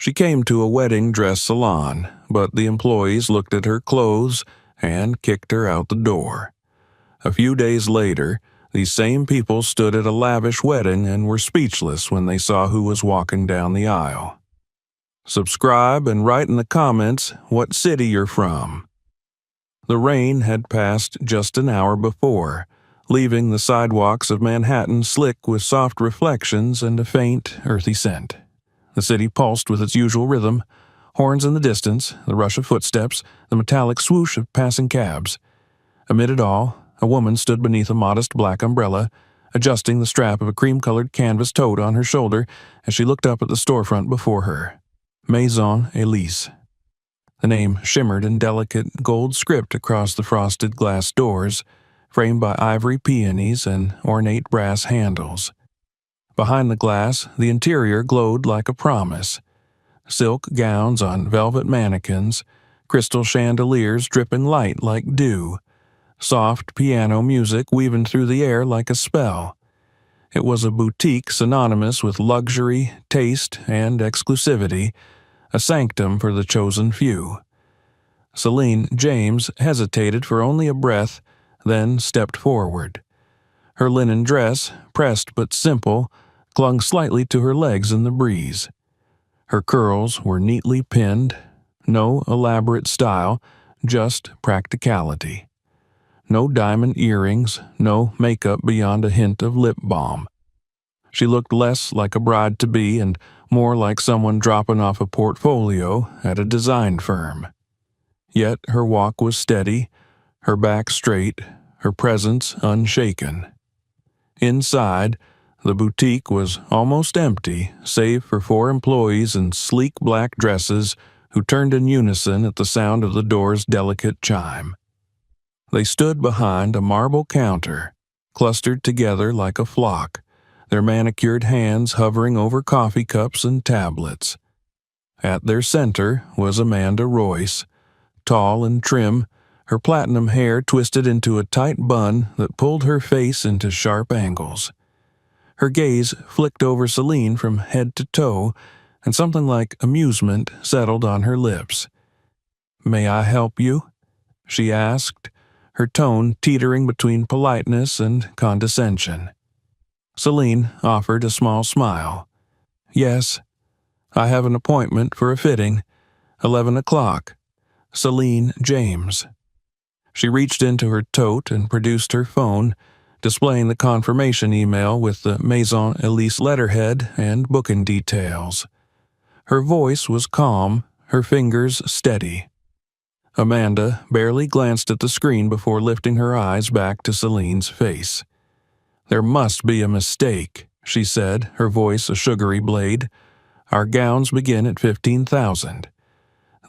She came to a wedding dress salon, but the employees looked at her clothes and kicked her out the door. A few days later, these same people stood at a lavish wedding and were speechless when they saw who was walking down the aisle. Subscribe and write in the comments what city you're from. The rain had passed just an hour before, leaving the sidewalks of Manhattan slick with soft reflections and a faint, earthy scent. The city pulsed with its usual rhythm, horns in the distance, the rush of footsteps, the metallic swoosh of passing cabs. Amid it all, a woman stood beneath a modest black umbrella, adjusting the strap of a cream-colored canvas tote on her shoulder as she looked up at the storefront before her. Maison Elise. The name shimmered in delicate gold script across the frosted glass doors, framed by ivory peonies and ornate brass handles. Behind the glass, the interior glowed like a promise. Silk gowns on velvet mannequins, crystal chandeliers dripping light like dew, soft piano music weaving through the air like a spell. It was a boutique synonymous with luxury, taste, and exclusivity, a sanctum for the chosen few. Celine James hesitated for only a breath, then stepped forward. Her linen dress, pressed but simple, clung slightly to her legs in the breeze. Her curls were neatly pinned, no elaborate style, just practicality. No diamond earrings, no makeup beyond a hint of lip balm. She looked less like a bride-to-be and more like someone dropping off a portfolio at a design firm. Yet her walk was steady, her back straight, her presence unshaken. Inside, the boutique was almost empty, save for 4 employees in sleek black dresses who turned in unison at the sound of the door's delicate chime. They stood behind a marble counter, clustered together like a flock, their manicured hands hovering over coffee cups and tablets. At their center was Amanda Royce, tall and trim, her platinum hair twisted into a tight bun that pulled her face into sharp angles. Her gaze flicked over Celine from head to toe, and something like amusement settled on her lips. "May I help you?" she asked, her tone teetering between politeness and condescension. Celine offered a small smile. "Yes, I have an appointment for a fitting, 11 o'clock. Celine James." She reached into her tote and produced her phone, displaying the confirmation email with the Maison Elise letterhead and booking details. Her voice was calm, her fingers steady. Amanda barely glanced at the screen before lifting her eyes back to Celine's face. "There must be a mistake," she said, her voice a sugary blade. "Our gowns begin at $15,000.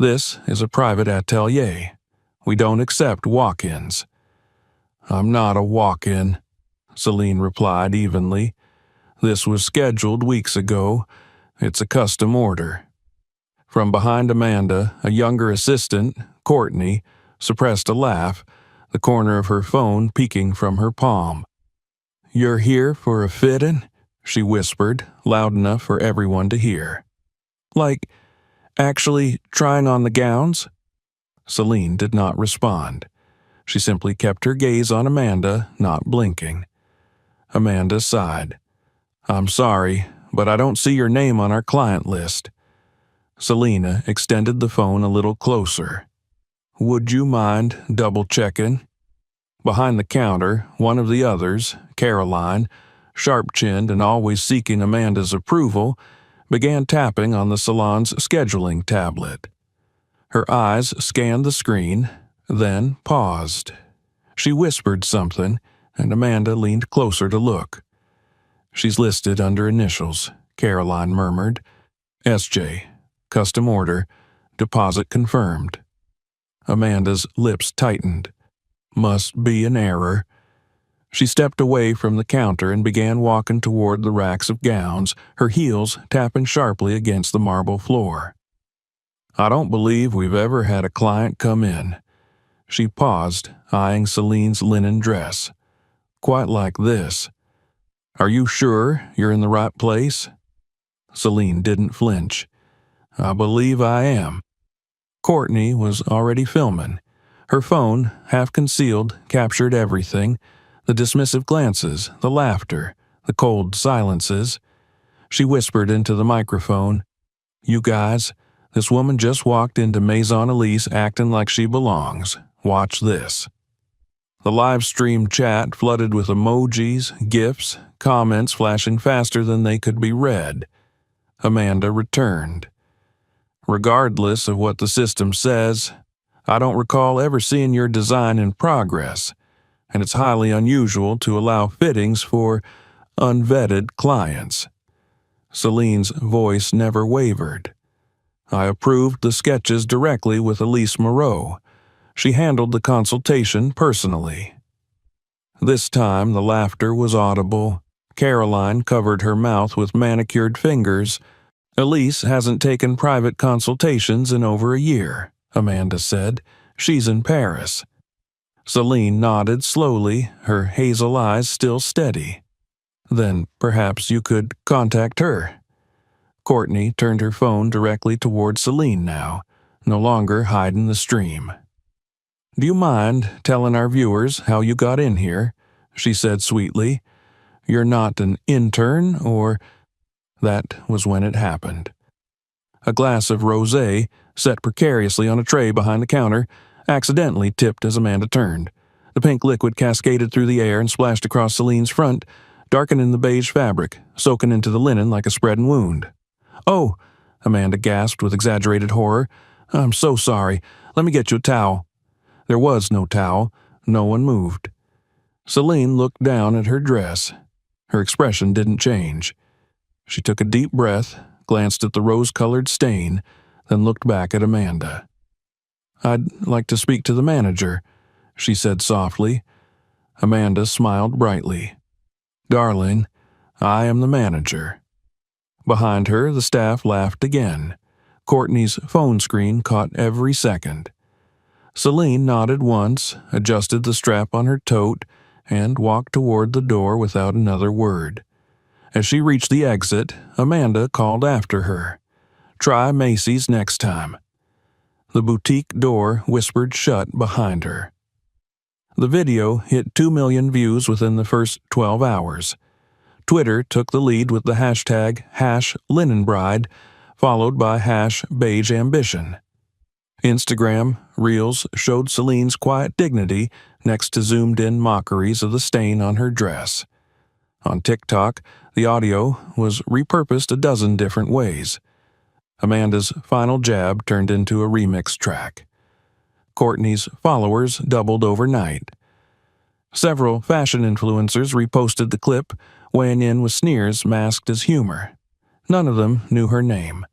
This is a private atelier. We don't accept walk-ins." "I'm not a walk-in," Celine replied evenly. "This was scheduled weeks ago. It's a custom order." From behind Amanda, a younger assistant, Courtney, suppressed a laugh, the corner of her phone peeking from her palm. "You're here for a fitting?" she whispered, loud enough for everyone to hear. "Like, actually trying on the gowns?" Celine did not respond. She simply kept her gaze on Amanda, not blinking. Amanda sighed. "I'm sorry, but I don't see your name on our client list." Selena extended the phone a little closer. "Would you mind double-checking?" Behind the counter, one of the others, Caroline, sharp-chinned and always seeking Amanda's approval, began tapping on the salon's scheduling tablet. Her eyes scanned the screen, then paused. She whispered something, and Amanda leaned closer to look. "She's listed under initials," Caroline murmured. "SJ, custom order, deposit confirmed." Amanda's lips tightened. "Must be an error." She stepped away from the counter and began walking toward the racks of gowns, her heels tapping sharply against the marble floor. "I don't believe we've ever had a client come in." She paused, eyeing Celine's linen dress. "Quite like this. Are you sure you're in the right place?" Celine didn't flinch. I believe I am. Courtney was already filming. Her phone, half concealed, captured everything: the dismissive glances, the laughter, the cold silences. She whispered into the microphone, "You guys, this woman just walked into Maison Elise acting like she belongs. Watch this." The live stream chat flooded with emojis, GIFs, comments flashing faster than they could be read. Amanda returned. "Regardless of what the system says, I don't recall ever seeing your design in progress, and it's highly unusual to allow fittings for unvetted clients." Celine's voice never wavered. "I approved the sketches directly with Elise Moreau. She handled the consultation personally." This time the laughter was audible. Caroline covered her mouth with manicured fingers. "Elise hasn't taken private consultations in over a year," Amanda said. "She's in Paris." Celine nodded slowly, her hazel eyes still steady. "Then perhaps you could contact her." Courtney turned her phone directly toward Celine now, no longer hiding the stream. "Do you mind telling our viewers how you got in here?" she said sweetly. "You're not an intern, or—" That was when it happened. A glass of rosé, set precariously on a tray behind the counter, accidentally tipped as Amanda turned. The pink liquid cascaded through the air and splashed across Celine's front, darkening the beige fabric, soaking into the linen like a spreading wound. "Oh!" Amanda gasped with exaggerated horror. "I'm so sorry. Let me get you a towel." There was no towel. No one moved. Celine looked down at her dress. Her expression didn't change. She took a deep breath, glanced at the rose-colored stain, then looked back at Amanda. "I'd like to speak to the manager," she said softly. Amanda smiled brightly. "Darling, I am the manager." Behind her, the staff laughed again. Courtney's phone screen caught every second. Celine nodded once, adjusted the strap on her tote, and walked toward the door without another word. As she reached the exit, Amanda called after her, "Try Macy's next time." The boutique door whispered shut behind her. The video hit 2 million views within the first 12 hours. Twitter took the lead with the hashtag #LinenBride, followed by #BeigeAmbition. Instagram Reels showed Celine's quiet dignity next to zoomed-in mockeries of the stain on her dress. On TikTok, the audio was repurposed a dozen different ways. Amanda's final jab turned into a remix track. Courtney's followers doubled overnight. Several fashion influencers reposted the clip, weighing in with sneers masked as humor. None of them knew her name.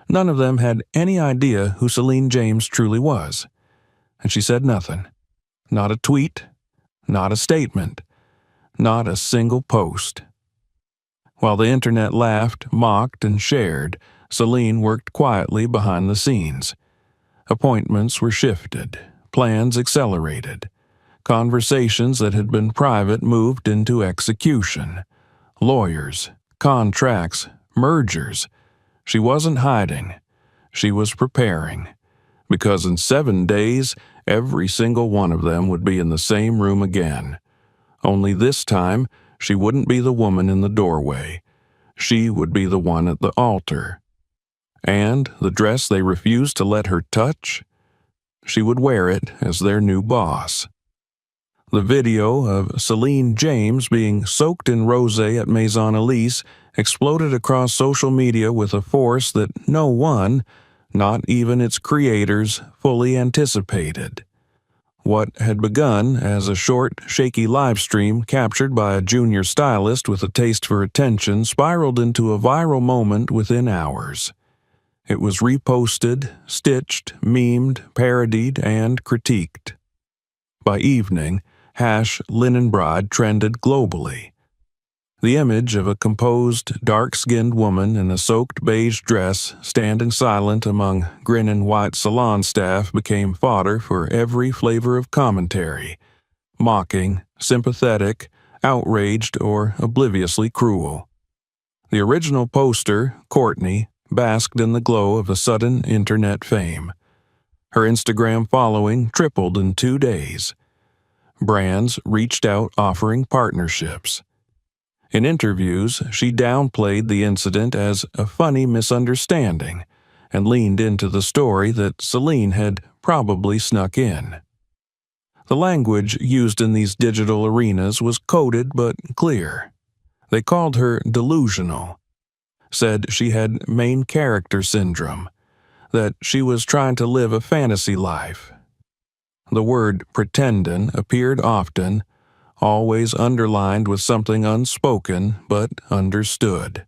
None of them had any idea who Celine James truly was. And she said nothing. Not a tweet, not a statement, not a single post. While the internet laughed, mocked, and shared, Celine worked quietly behind the scenes. Appointments were shifted, plans accelerated. Conversations that had been private moved into execution. Lawyers, contracts, mergers. She wasn't hiding. She was preparing. Because in 7 days, every single one of them would be in the same room again. Only this time, she wouldn't be the woman in the doorway. She would be the one at the altar. And the dress they refused to let her touch? She would wear it as their new boss. The video of Celine James being soaked in rosé at Maison Elise exploded across social media with a force that no one, not even its creators, fully anticipated. What had begun as a short, shaky live stream captured by a junior stylist with a taste for attention spiraled into a viral moment within hours. It was reposted, stitched, memed, parodied, and critiqued. By evening, #LinenBride trended globally. The image of a composed, dark-skinned woman in a soaked beige dress standing silent among grinning white salon staff became fodder for every flavor of commentary: mocking, sympathetic, outraged, or obliviously cruel. The original poster, Courtney, basked in the glow of a sudden internet fame. Her Instagram following tripled in 2 days. Brands reached out offering partnerships. In interviews, she downplayed the incident as a funny misunderstanding and leaned into the story that Celine had probably snuck in. The language used in these digital arenas was coded but clear. They called her delusional, said she had main character syndrome, that she was trying to live a fantasy life. The word pretendin' appeared often, always underlined with something unspoken but understood.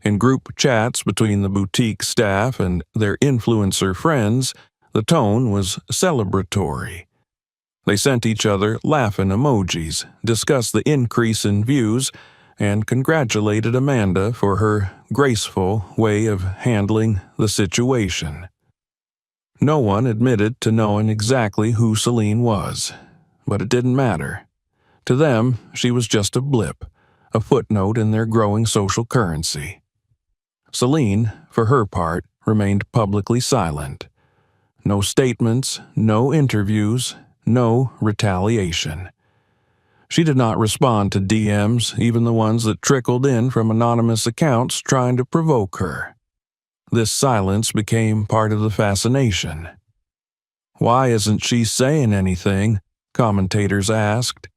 In group chats between the boutique staff and their influencer friends, the tone was celebratory. They sent each other laughing emojis, discussed the increase in views, and congratulated Amanda for her graceful way of handling the situation. No one admitted to knowing exactly who Celine was, but it didn't matter. To them, she was just a blip, a footnote in their growing social currency. Celine, for her part, remained publicly silent. No statements, no interviews, no retaliation. She did not respond to DMs, even the ones that trickled in from anonymous accounts trying to provoke her. This silence became part of the fascination. Why isn't she saying anything? Commentators asked.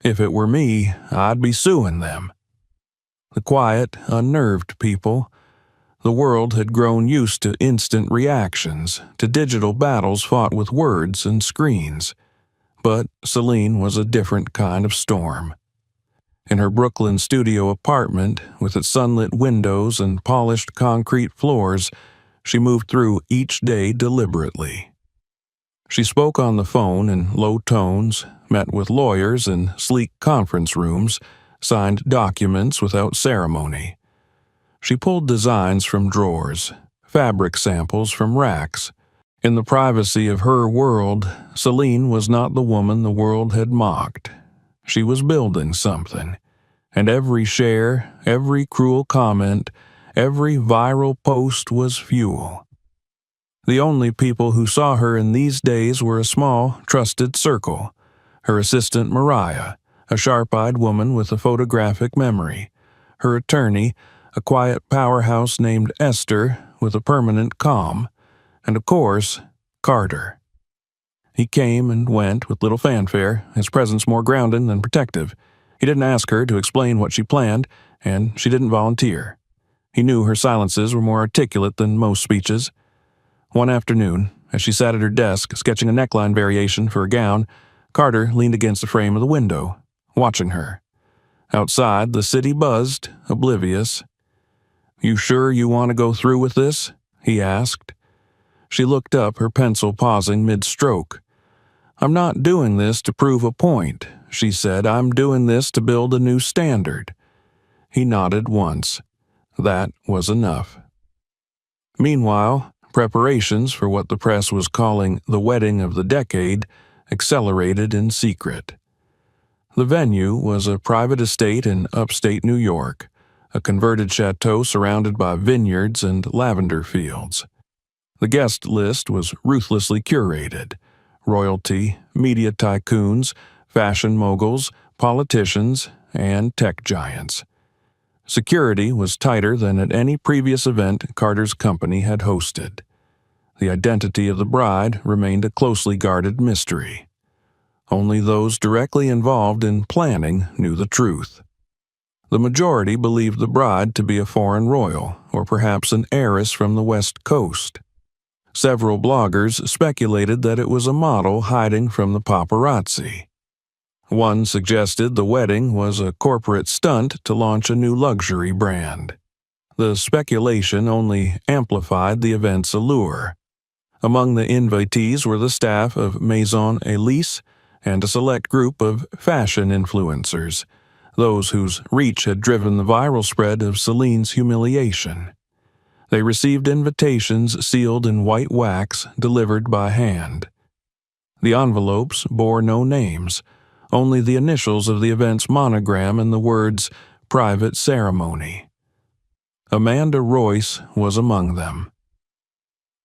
If it were me, I'd be suing them. The quiet, unnerved people. The world had grown used to instant reactions, to digital battles fought with words and screens. But Celine was a different kind of storm. In her Brooklyn studio apartment, with its sunlit windows and polished concrete floors, she moved through each day deliberately. She spoke on the phone in low tones, met with lawyers in sleek conference rooms, signed documents without ceremony. She pulled designs from drawers, fabric samples from racks. In the privacy of her world, Celine was not the woman the world had mocked. She was building something, and every share, every cruel comment, every viral post was fuel. The only people who saw her in these days were a small, trusted circle. Her assistant Mariah, a sharp-eyed woman with a photographic memory. Her attorney, a quiet powerhouse named Esther with a permanent calm. And of course, Carter. He came and went with little fanfare, his presence more grounded than protective. He didn't ask her to explain what she planned, and she didn't volunteer. He knew her silences were more articulate than most speeches. One afternoon, as she sat at her desk sketching a neckline variation for a gown, Carter leaned against the frame of the window, watching her. Outside, the city buzzed, oblivious. "You sure you want to go through with this?" he asked. She looked up, her pencil pausing mid-stroke. "I'm not doing this to prove a point," she said. "I'm doing this to build a new standard." He nodded once. That was enough. Meanwhile, preparations for what the press was calling the wedding of the decade accelerated in secret. The venue was a private estate in upstate New York, a converted chateau surrounded by vineyards and lavender fields. The guest list was ruthlessly curated. Royalty, media tycoons, fashion moguls, politicians, and tech giants. Security was tighter than at any previous event Carter's company had hosted. The identity of the bride remained a closely guarded mystery. Only those directly involved in planning knew the truth. The majority believed the bride to be a foreign royal, or perhaps an heiress from the West Coast. Several bloggers speculated that it was a model hiding from the paparazzi. One suggested the wedding was a corporate stunt to launch a new luxury brand. The speculation only amplified the event's allure. Among the invitees were the staff of Maison Elise and a select group of fashion influencers, those whose reach had driven the viral spread of Celine's humiliation. They received invitations sealed in white wax delivered by hand. The envelopes bore no names, only the initials of the event's monogram and the words "Private Ceremony." Amanda Royce was among them.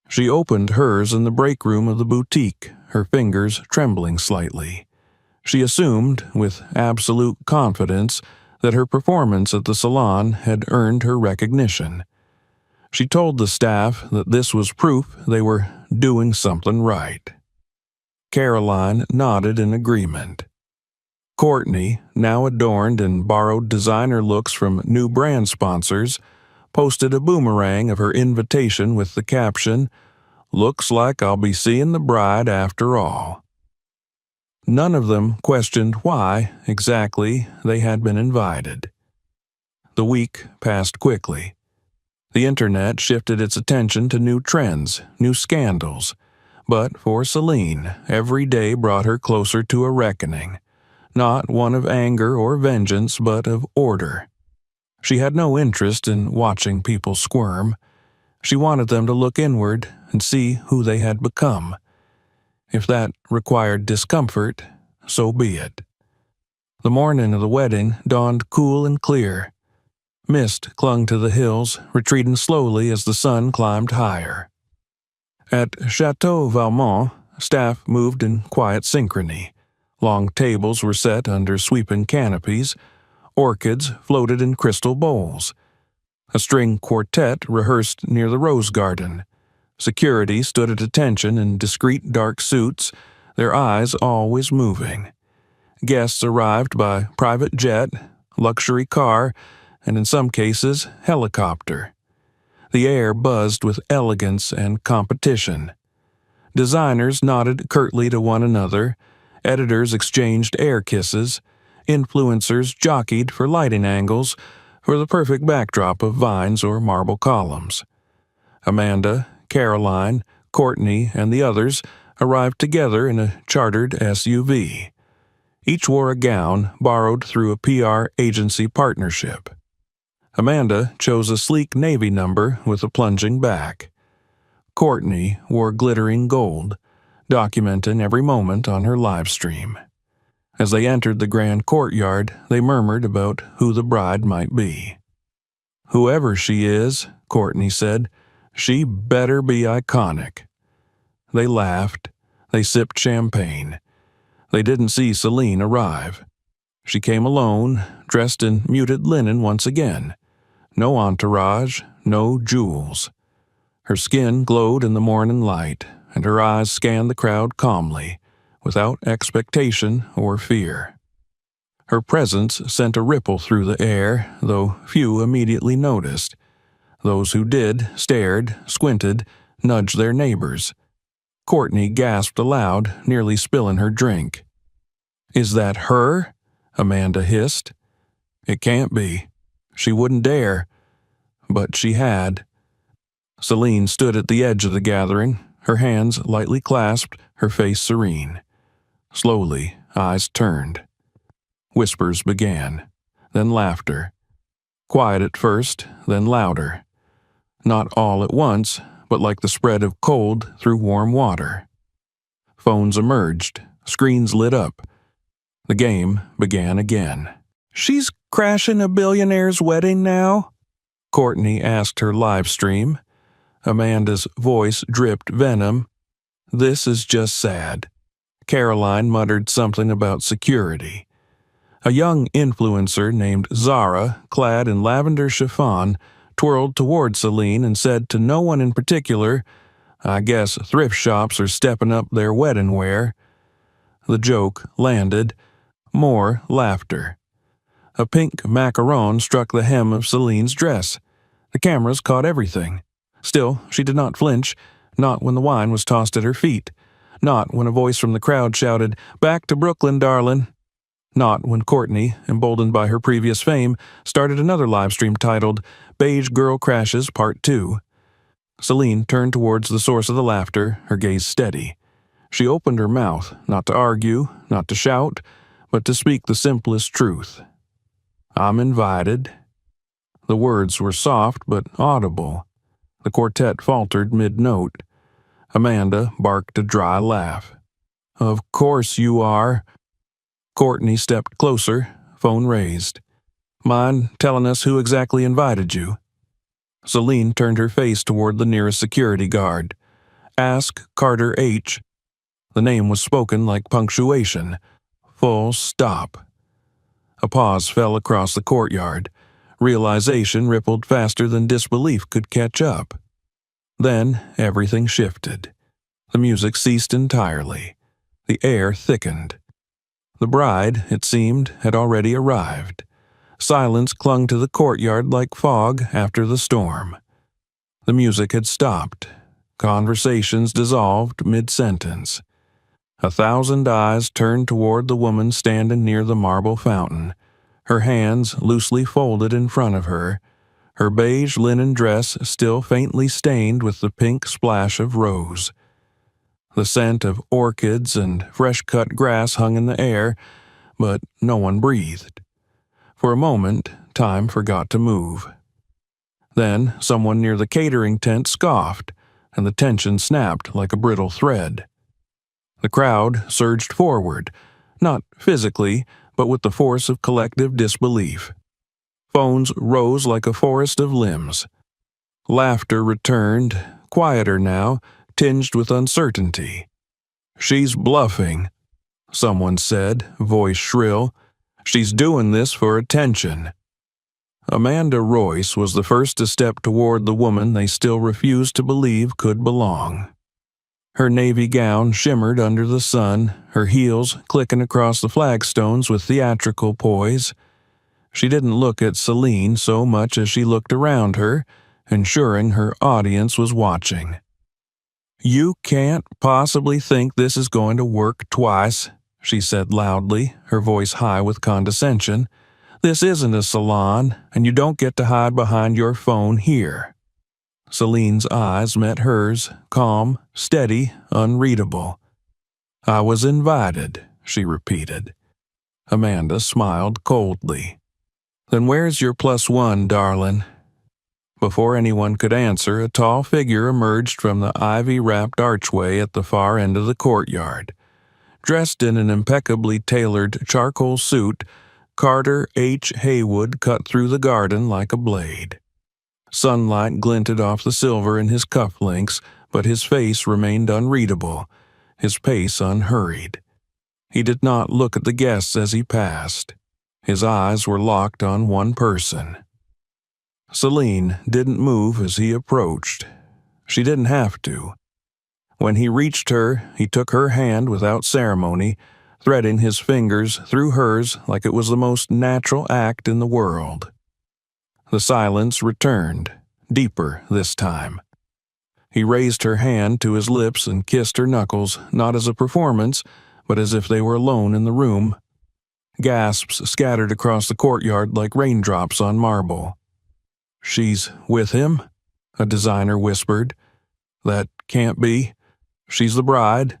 She opened hers in the break room of the boutique, her fingers trembling slightly. She assumed, with absolute confidence, that her performance at the salon had earned her recognition. She told the staff that this was proof they were doing something right. Caroline nodded in agreement. Courtney, now adorned in borrowed designer looks from new brand sponsors, posted a boomerang of her invitation with the caption, "Looks like I'll be seeing the bride after all." None of them questioned why, exactly, they had been invited. The week passed quickly. The internet shifted its attention to new trends, new scandals. But for Celine, every day brought her closer to a reckoning. Not one of anger or vengeance, but of order. She had no interest in watching people squirm. She wanted them to look inward and see who they had become. If that required discomfort, so be it. The morning of the wedding dawned cool and clear. Mist clung to the hills, retreating slowly as the sun climbed higher. At Chateau Valmont, staff moved in quiet synchrony. Long tables were set under sweeping canopies. Orchids floated in crystal bowls. A string quartet rehearsed near the rose garden. Security stood at attention in discreet dark suits, their eyes always moving. Guests arrived by private jet, luxury car, and in some cases, helicopter. The air buzzed with elegance and competition. Designers nodded curtly to one another, editors exchanged air kisses, influencers jockeyed for lighting angles for the perfect backdrop of vines or marble columns. Amanda, Caroline, Courtney, and the others arrived together in a chartered SUV. Each wore a gown borrowed through a PR agency partnership. Amanda chose a sleek navy number with a plunging back. Courtney wore glittering gold, documenting every moment on her live stream. As they entered the grand courtyard, they murmured about who the bride might be. "Whoever she is," Courtney said, "she better be iconic." They laughed. They sipped champagne. They didn't see Celine arrive. She came alone, dressed in muted linen once again. No entourage, no jewels. Her skin glowed in the morning light, and her eyes scanned the crowd calmly, without expectation or fear. Her presence sent a ripple through the air, though few immediately noticed. Those who did stared, squinted, nudged their neighbors. Courtney gasped aloud, nearly spilling her drink. "Is that her?" Amanda hissed. "It can't be. She wouldn't dare." But she had. Celine stood at the edge of the gathering, her hands lightly clasped, her face serene. Slowly, eyes turned. Whispers began, then laughter. Quiet at first, then louder. Not all at once, but like the spread of cold through warm water. Phones emerged, screens lit up. The game began again. "She's crashing a billionaire's wedding now?" Courtney asked her live stream. Amanda's voice dripped venom. "This is just sad." Caroline muttered something about security. A young influencer named Zara, clad in lavender chiffon, twirled toward Celine and said to no one in particular, "I guess thrift shops are stepping up their wedding wear." The joke landed. More laughter. A pink macaron struck the hem of Celine's dress. The cameras caught everything. Still, she did not flinch, not when the wine was tossed at her feet, not when a voice from the crowd shouted, "Back to Brooklyn, darling." Not when Courtney, emboldened by her previous fame, started another livestream titled "Beige Girl Crashes Part 2. Celine turned towards the source of the laughter, her gaze steady. She opened her mouth, not to argue, not to shout, but to speak the simplest truth. "I'm invited." The words were soft but audible. The quartet faltered mid-note. Amanda barked a dry laugh. "Of course you are." Courtney stepped closer, phone raised. "Mind telling us who exactly invited you?" Celine turned her face toward the nearest security guard. "Ask Carter H." The name was spoken like punctuation. Full stop. A pause fell across the courtyard. Realization rippled faster than disbelief could catch up. Then everything shifted. The music ceased entirely. The air thickened. The bride, it seemed, had already arrived. Silence clung to the courtyard like fog after the storm. The music had stopped. Conversations dissolved mid-sentence. 1,000 eyes turned toward the woman standing near the marble fountain, her hands loosely folded in front of her, her beige linen dress still faintly stained with the pink splash of rose. The scent of orchids and fresh-cut grass hung in the air, but no one breathed. For a moment, time forgot to move. Then someone near the catering tent scoffed, and the tension snapped like a brittle thread. The crowd surged forward, not physically, but with the force of collective disbelief. Phones rose like a forest of limbs. Laughter returned, quieter now, tinged with uncertainty. "She's bluffing," someone said, voice shrill. "She's doing this for attention." Amanda Royce was the first to step toward the woman they still refused to believe could belong. Her navy gown shimmered under the sun, her heels clicking across the flagstones with theatrical poise. She didn't look at Celine so much as she looked around her, ensuring her audience was watching. "You can't possibly think this is going to work twice," she said loudly, her voice high with condescension. "This isn't a salon, and you don't get to hide behind your phone here." Celine's eyes met hers, calm, steady, unreadable. "I was invited," she repeated. Amanda smiled coldly. "Then where's your +1, darling?" Before anyone could answer, a tall figure emerged from the ivy-wrapped archway at the far end of the courtyard. Dressed in an impeccably tailored charcoal suit, Carter H. Haywood cut through the garden like a blade. Sunlight glinted off the silver in his cufflinks, but his face remained unreadable, his pace unhurried. He did not look at the guests as he passed. His eyes were locked on one person. Celine didn't move as he approached. She didn't have to. When he reached her, he took her hand without ceremony, threading his fingers through hers like it was the most natural act in the world. The silence returned, deeper this time. He raised her hand to his lips and kissed her knuckles, not as a performance, but as if they were alone in the room. Gasps scattered across the courtyard like raindrops on marble. "She's with him?" a designer whispered. "That can't be. She's the bride."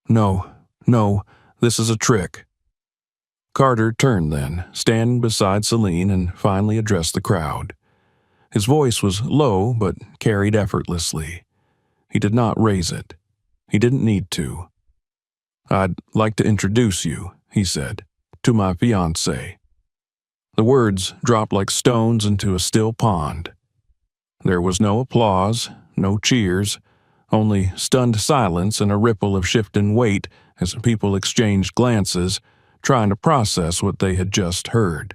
No, this is a trick." Carter turned then, standing beside Celine, and finally addressed the crowd. His voice was low but carried effortlessly. He did not raise it. He didn't need to. "I'd like to introduce you," he said, "to my fiancée." The words dropped like stones into a still pond. There was no applause, no cheers, only stunned silence and a ripple of shifting weight as people exchanged glances, trying to process what they had just heard.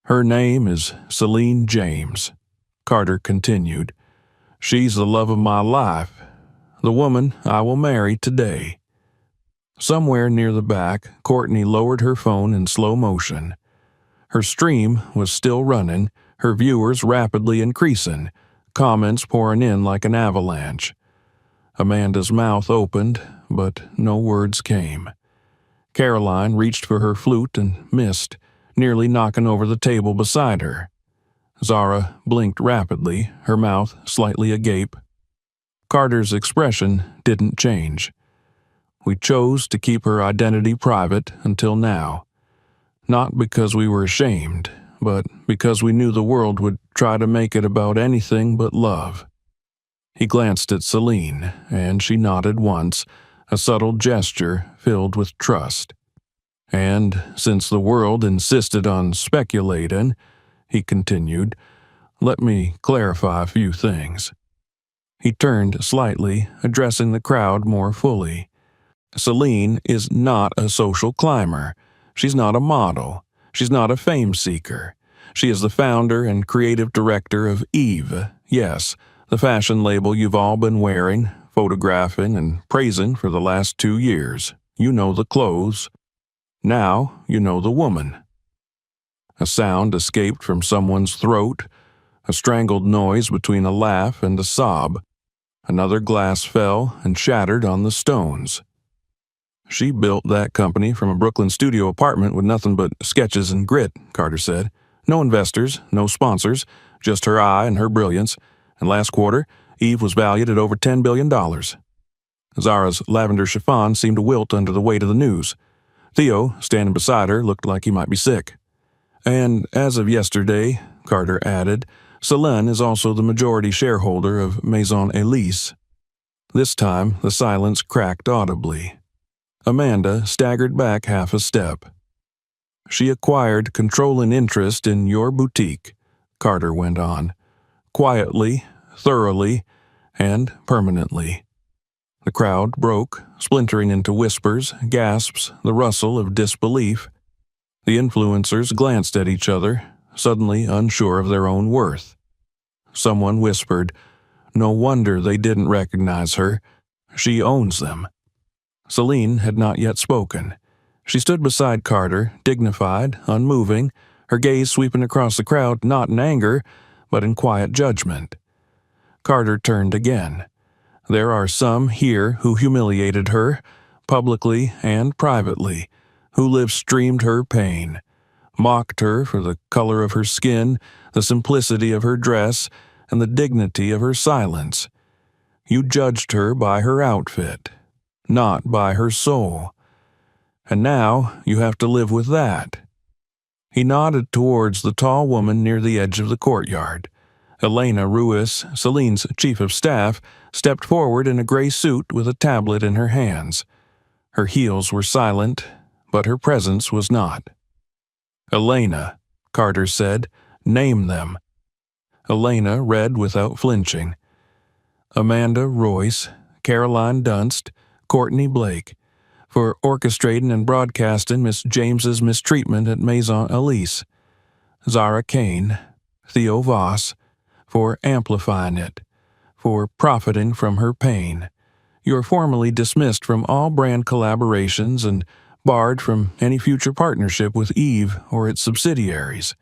"Her name is Celine James," Carter continued. "She's the love of my life, the woman I will marry today." Somewhere near the back, Courtney lowered her phone in slow motion. Her stream was still running, her viewers rapidly increasing, comments pouring in like an avalanche. Amanda's mouth opened, but no words came. Caroline reached for her flute and missed, nearly knocking over the table beside her. Zara blinked rapidly, her mouth slightly agape. Carter's expression didn't change. We chose to keep her identity private until now. Not because we were ashamed, but because we knew the world would try to make it about anything but love. He glanced at Celine, and she nodded once, a subtle gesture filled with trust. "And since the world insisted on speculating," he continued, let me clarify a few things." He turned slightly, addressing the crowd more fully. "Celine is not a social climber. She's not a model. She's not a fame seeker. She is the founder and creative director of Eve, yes, the fashion label you've all been wearing, photographing, and praising for the last 2 years. You know the clothes. Now you know the woman." A sound escaped from someone's throat, a strangled noise between a laugh and a sob. Another glass fell and shattered on the stones. "She built that company from a Brooklyn studio apartment with nothing but sketches and grit," Carter said. "No investors, no sponsors, just her eye and her brilliance. And last quarter, Eve was valued at over $10 billion. Zara's lavender chiffon seemed to wilt under the weight of the news. Theo, standing beside her, looked like he might be sick. And as of yesterday," Carter added, "Salon is also the majority shareholder of Maison Elise." This time, the silence cracked audibly. Amanda staggered back half a step. "She acquired controlling interest in your boutique," Carter went on. "Quietly, thoroughly, and permanently." The crowd broke, splintering into whispers, gasps, the rustle of disbelief. The influencers glanced at each other, suddenly unsure of their own worth. Someone whispered, "No wonder they didn't recognize her. She owns them." Celine had not yet spoken. She stood beside Carter, dignified, unmoving, her gaze sweeping across the crowd not in anger, but in quiet judgment. Carter turned again. "There are some here who humiliated her, publicly and privately, who live-streamed her pain, mocked her for the color of her skin, the simplicity of her dress, and the dignity of her silence. You judged her by her outfit, not by her soul. And now you have to live with that." He nodded towards the tall woman near the edge of the courtyard. Elena Ruiz, Celine's chief of staff, stepped forward in a gray suit with a tablet in her hands. Her heels were silent, but her presence was not. "Elena," Carter said, "name them." Elena read without flinching. "Amanda Royce, Caroline Dunst, Courtney Blake, for orchestrating and broadcasting Miss James's mistreatment at Maison Elise. Zara Kane, Theo Voss, for amplifying it, for profiting from her pain. You're formally dismissed from all brand collaborations and barred from any future partnership with Eve or its subsidiaries."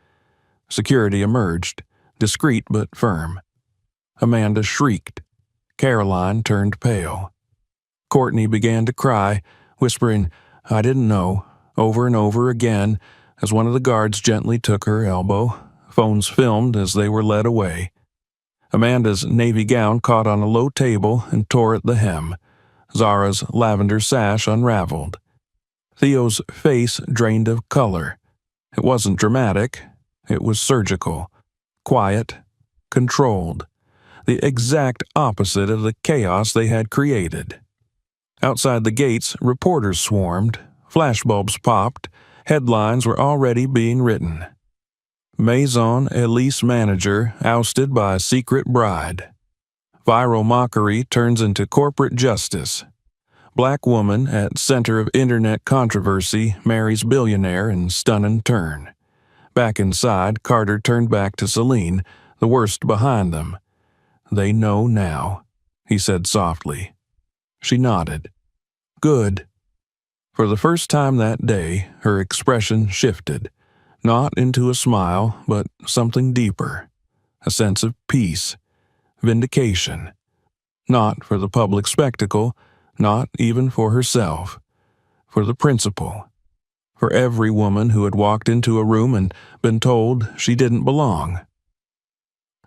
Security emerged, discreet but firm. Amanda shrieked. Caroline turned pale. Courtney began to cry, whispering, "I didn't know," over and over again as one of the guards gently took her elbow. Phones filmed as they were led away. Amanda's navy gown caught on a low table and tore at the hem. Zara's lavender sash unraveled. Theo's face drained of color. It wasn't dramatic. It was surgical, quiet, controlled, the exact opposite of the chaos they had created. Outside the gates, reporters swarmed, flashbulbs popped, headlines were already being written. Maison Elise manager ousted by secret bride. Viral mockery turns into corporate justice. Black woman at center of internet controversy marries billionaire in stunning turn. Back inside, Carter turned back to Celine, the worst behind them. "They know now," he said softly. She nodded. "Good." For the first time that day, her expression shifted, not into a smile, but something deeper, a sense of peace, vindication. Not for the public spectacle, not even for herself, for the principle, for every woman who had walked into a room and been told she didn't belong.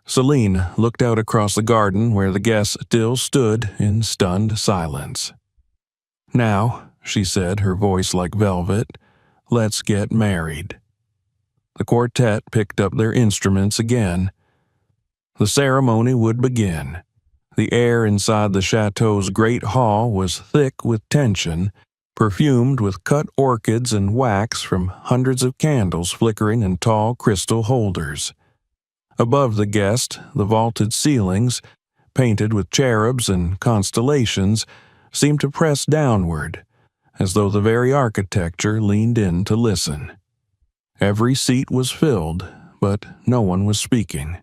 Celine looked out across the garden where the guests still stood in stunned silence. "Now," she said, her voice like velvet, "let's get married." The quartet picked up their instruments again. The ceremony would begin. The air inside the chateau's great hall was thick with tension, perfumed with cut orchids and wax from hundreds of candles flickering in tall crystal holders. Above the guest, the vaulted ceilings, painted with cherubs and constellations, seemed to press downward, as though the very architecture leaned in to listen. Every seat was filled, but no one was speaking.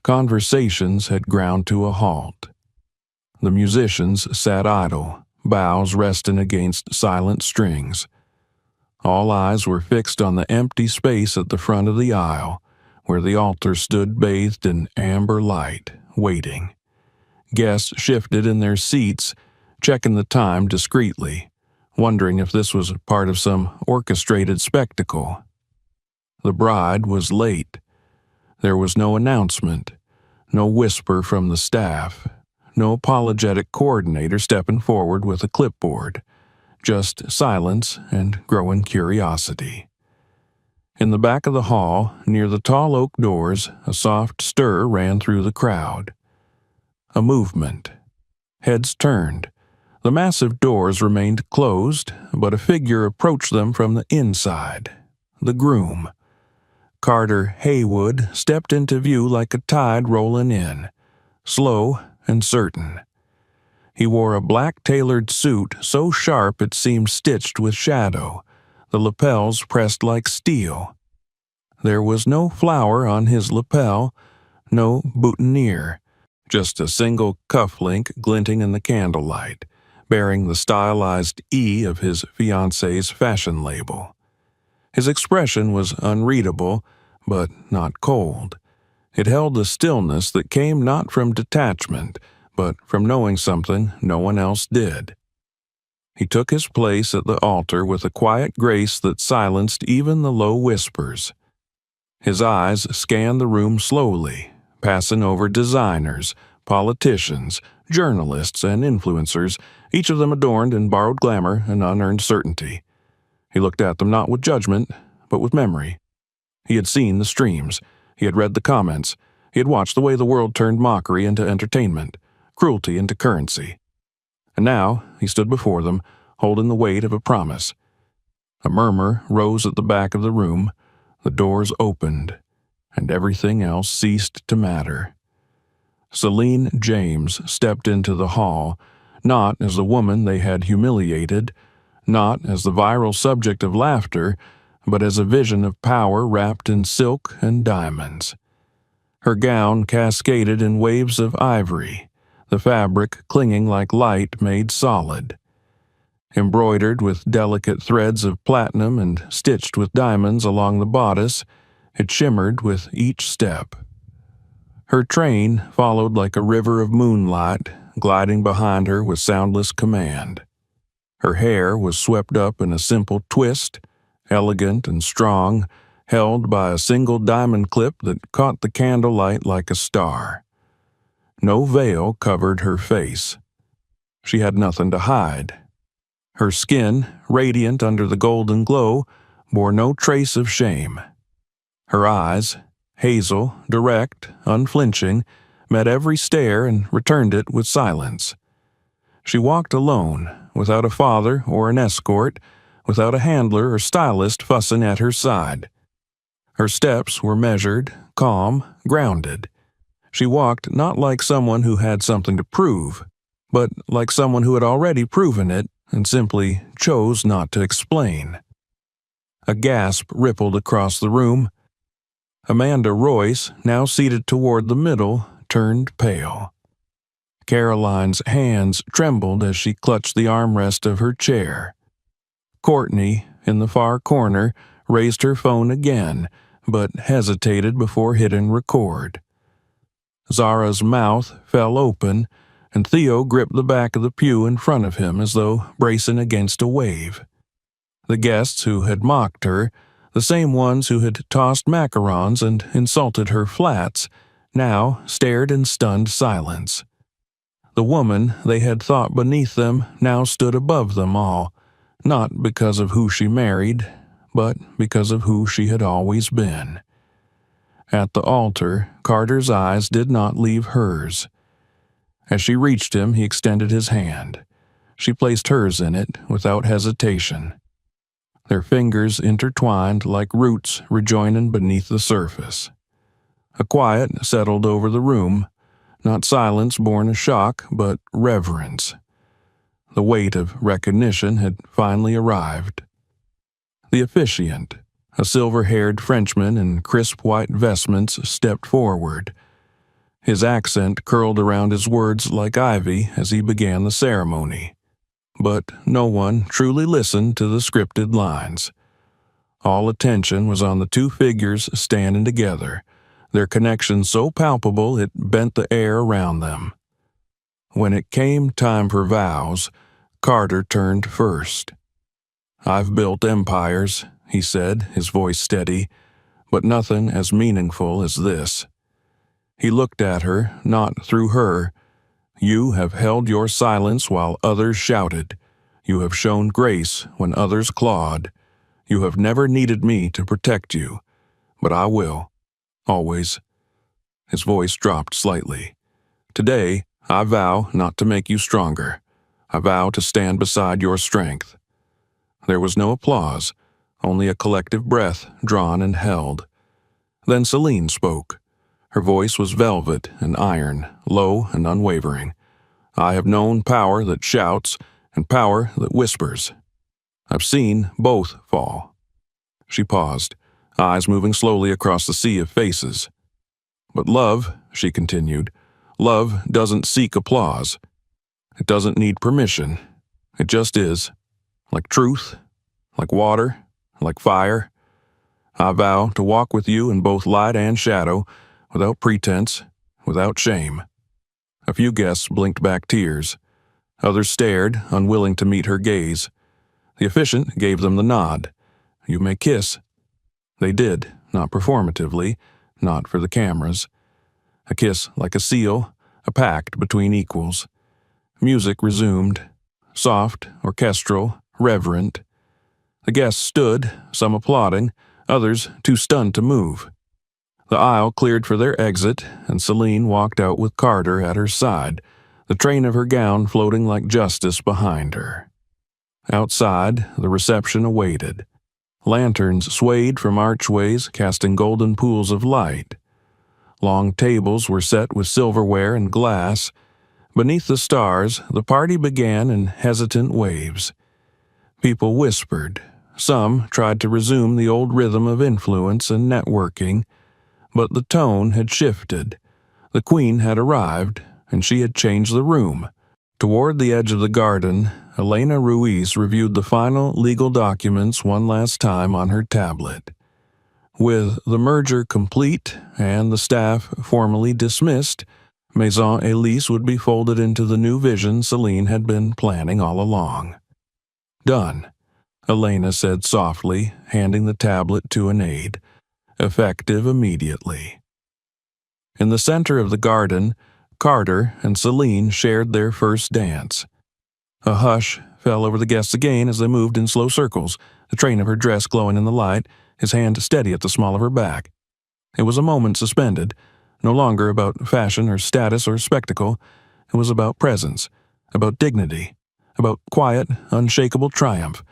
Conversations had ground to a halt. The musicians sat idle, bows resting against silent strings. All eyes were fixed on the empty space at the front of the aisle, where the altar stood bathed in amber light, waiting. Guests shifted in their seats, checking the time discreetly, wondering if this was part of some orchestrated spectacle. The bride was late. There was no announcement, no whisper from the staff, no apologetic coordinator stepping forward with a clipboard, just silence and growing curiosity. In the back of the hall, near the tall oak doors, a soft stir ran through the crowd. A movement. Heads turned. The massive doors remained closed, but a figure approached them from the inside. The groom. Carter Haywood stepped into view like a tide rolling in, slow and certain. He wore a black tailored suit so sharp it seemed stitched with shadow, the lapels pressed like steel. There was no flower on his lapel, no boutonniere, just a single cufflink glinting in the candlelight, bearing the stylized E of his fiancée's fashion label. His expression was unreadable, but not cold. It held a stillness that came not from detachment, but from knowing something no one else did. He took his place at the altar with a quiet grace that silenced even the low whispers. His eyes scanned the room slowly, passing over designers, politicians, journalists, and influencers, each of them adorned in borrowed glamour and unearned certainty. He looked at them not with judgment, but with memory. He had seen the streams. He had read the comments. He had watched the way the world turned mockery into entertainment, cruelty into currency. And now he stood before them, holding the weight of a promise. A murmur rose at the back of the room, the doors opened, and everything else ceased to matter. Celine James stepped into the hall, not as the woman they had humiliated, not as the viral subject of laughter, but as a vision of power wrapped in silk and diamonds. Her gown cascaded in waves of ivory, the fabric clinging like light made solid. Embroidered with delicate threads of platinum and stitched with diamonds along the bodice, it shimmered with each step. Her train followed like a river of moonlight, gliding behind her with soundless command. Her hair was swept up in a simple twist, elegant and strong, held by a single diamond clip that caught the candlelight like a star. No veil covered her face. She had nothing to hide. Her skin, radiant under the golden glow, bore no trace of shame. Her eyes, hazel, direct, unflinching, met every stare and returned it with silence. She walked alone, without a father or an escort, without a handler or stylist fussing at her side. Her steps were measured, calm, grounded. She walked not like someone who had something to prove, but like someone who had already proven it and simply chose not to explain. A gasp rippled across the room. Amanda Royce, now seated toward the middle, turned pale. Caroline's hands trembled as she clutched the armrest of her chair. Courtney, in the far corner, raised her phone again, but hesitated before hitting record. Zara's mouth fell open, and Theo gripped the back of the pew in front of him as though bracing against a wave. The guests who had mocked her, the same ones who had tossed macarons and insulted her flats, now stared in stunned silence. The woman they had thought beneath them now stood above them all, not because of who she married, but because of who she had always been. At the altar, Carter's eyes did not leave hers. As she reached him, he extended his hand. She placed hers in it without hesitation. Their fingers intertwined like roots rejoining beneath the surface. A quiet settled over the room, not silence born of shock, but reverence. The weight of recognition had finally arrived. The officiant, a silver-haired Frenchman in crisp white vestments, stepped forward. His accent curled around his words like ivy as he began the ceremony. But no one truly listened to the scripted lines. All attention was on the two figures standing together, their connection so palpable it bent the air around them. When it came time for vows, Carter turned first. "I've built empires," he said, his voice steady, "but nothing as meaningful as this." He looked at her, not through her. "You have held your silence while others shouted. You have shown grace when others clawed. You have never needed me to protect you, but I will. Always." His voice dropped slightly. "Today, I vow not to make you stronger. I vow to stand beside your strength." There was no applause, only a collective breath drawn and held. Then Celine spoke. Her voice was velvet and iron, low and unwavering. "I have known power that shouts and power that whispers. I've seen both fall." She paused, eyes moving slowly across the sea of faces. "But love," she continued, "love doesn't seek applause. It doesn't need permission. It just is. Like truth, like water, like fire. I vow to walk with you in both light and shadow, without pretense, without shame." A few guests blinked back tears. Others stared, unwilling to meet her gaze. The officiant gave them the nod. "You may kiss." They did, not performatively, not for the cameras. A kiss like a seal, a pact between equals. Music resumed, soft, orchestral, reverent. The guests stood, some applauding, others too stunned to move. The aisle cleared for their exit, and Celine walked out with Carter at her side, the train of her gown floating like justice behind her. Outside, the reception awaited. Lanterns swayed from archways, casting golden pools of light. Long tables were set with silverware and glass. Beneath the stars, the party began in hesitant waves. People whispered. Some tried to resume the old rhythm of influence and networking, but the tone had shifted. The queen had arrived, and she had changed the room. Toward the edge of the garden, Elena Ruiz reviewed the final legal documents one last time on her tablet. With the merger complete and the staff formally dismissed, Maison Elise would be folded into the new vision Celine had been planning all along. "Done," Elena said softly, handing the tablet to an aide. "Effective immediately." In the center of the garden, Carter and Celine shared their first dance. A hush fell over the guests again as they moved in slow circles, the train of her dress glowing in the light, his hand steady at the small of her back. It was a moment suspended, no longer about fashion or status or spectacle. It was about presence, about dignity, about quiet, unshakable triumph.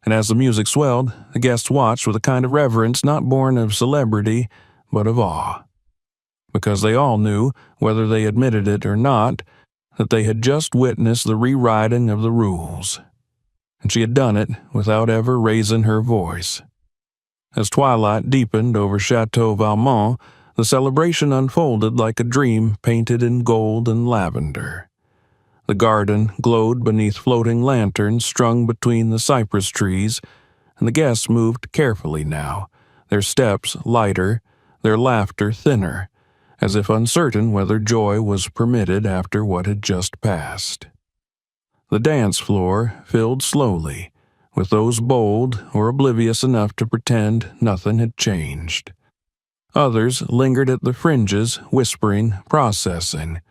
And as the music swelled, the guests watched with a kind of reverence not born of celebrity, but of awe. Because they all knew, whether they admitted it or not, that they had just witnessed the rewriting of the rules. And she had done it without ever raising her voice. As twilight deepened over Chateau Valmont, the celebration unfolded like a dream painted in gold and lavender. The garden glowed beneath floating lanterns strung between the cypress trees, and the guests moved carefully now, their steps lighter, their laughter thinner, as if uncertain whether joy was permitted after what had just passed. The dance floor filled slowly, with those bold or oblivious enough to pretend nothing had changed. Others lingered at the fringes, whispering, processing,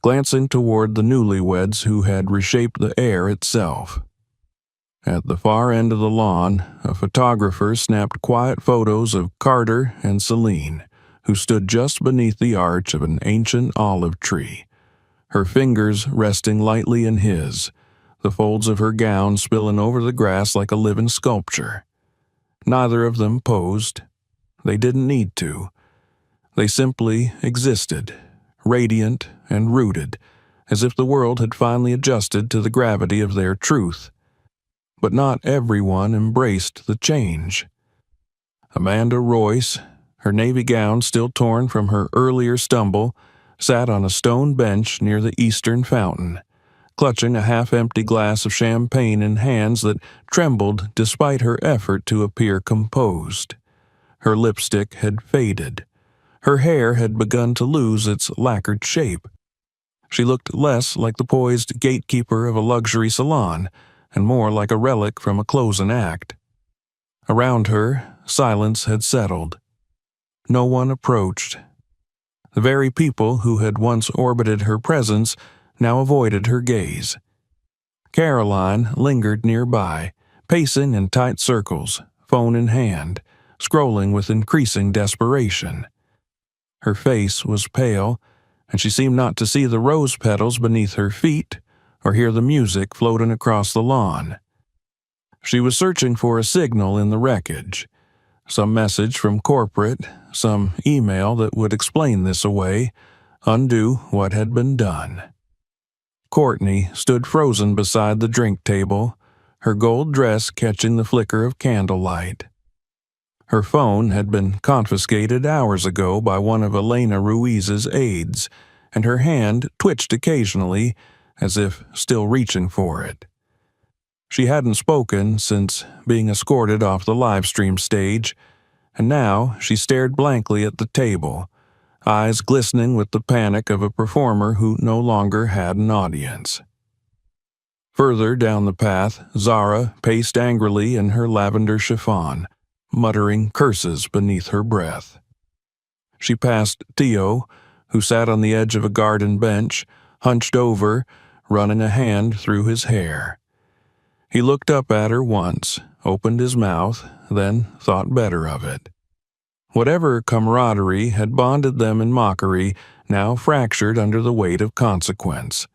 glancing toward the newlyweds who had reshaped the air itself. At the far end of the lawn, a photographer snapped quiet photos of Carter and Celine, who stood just beneath the arch of an ancient olive tree, her fingers resting lightly in his, the folds of her gown spilling over the grass like a living sculpture. Neither of them posed. They didn't need to. They simply existed, radiant and rooted, as if the world had finally adjusted to the gravity of their truth. But not everyone embraced the change. Amanda Royce, her navy gown still torn from her earlier stumble, sat on a stone bench near the eastern fountain, clutching a half-empty glass of champagne in hands that trembled despite her effort to appear composed. Her lipstick had faded. Her hair had begun to lose its lacquered shape. She looked less like the poised gatekeeper of a luxury salon and more like a relic from a closing act. Around her, silence had settled. No one approached. The very people who had once orbited her presence now avoided her gaze. Caroline lingered nearby, pacing in tight circles, phone in hand, scrolling with increasing desperation. Her face was pale, and she seemed not to see the rose petals beneath her feet or hear the music floating across the lawn. She was searching for a signal in the wreckage, some message from corporate, some email that would explain this away, undo what had been done. Courtney stood frozen beside the drink table, her gold dress catching the flicker of candlelight. Her phone had been confiscated hours ago by one of Elena Ruiz's aides, and her hand twitched occasionally as if still reaching for it. She hadn't spoken since being escorted off the live stream stage, and now she stared blankly at the table, eyes glistening with the panic of a performer who no longer had an audience. Further down the path, Zara paced angrily in her lavender chiffon, muttering curses beneath her breath. She passed Theo, who sat on the edge of a garden bench, hunched over, running a hand through his hair. He looked up at her once, opened his mouth, then thought better of it. Whatever camaraderie had bonded them in mockery now fractured under the weight of consequence.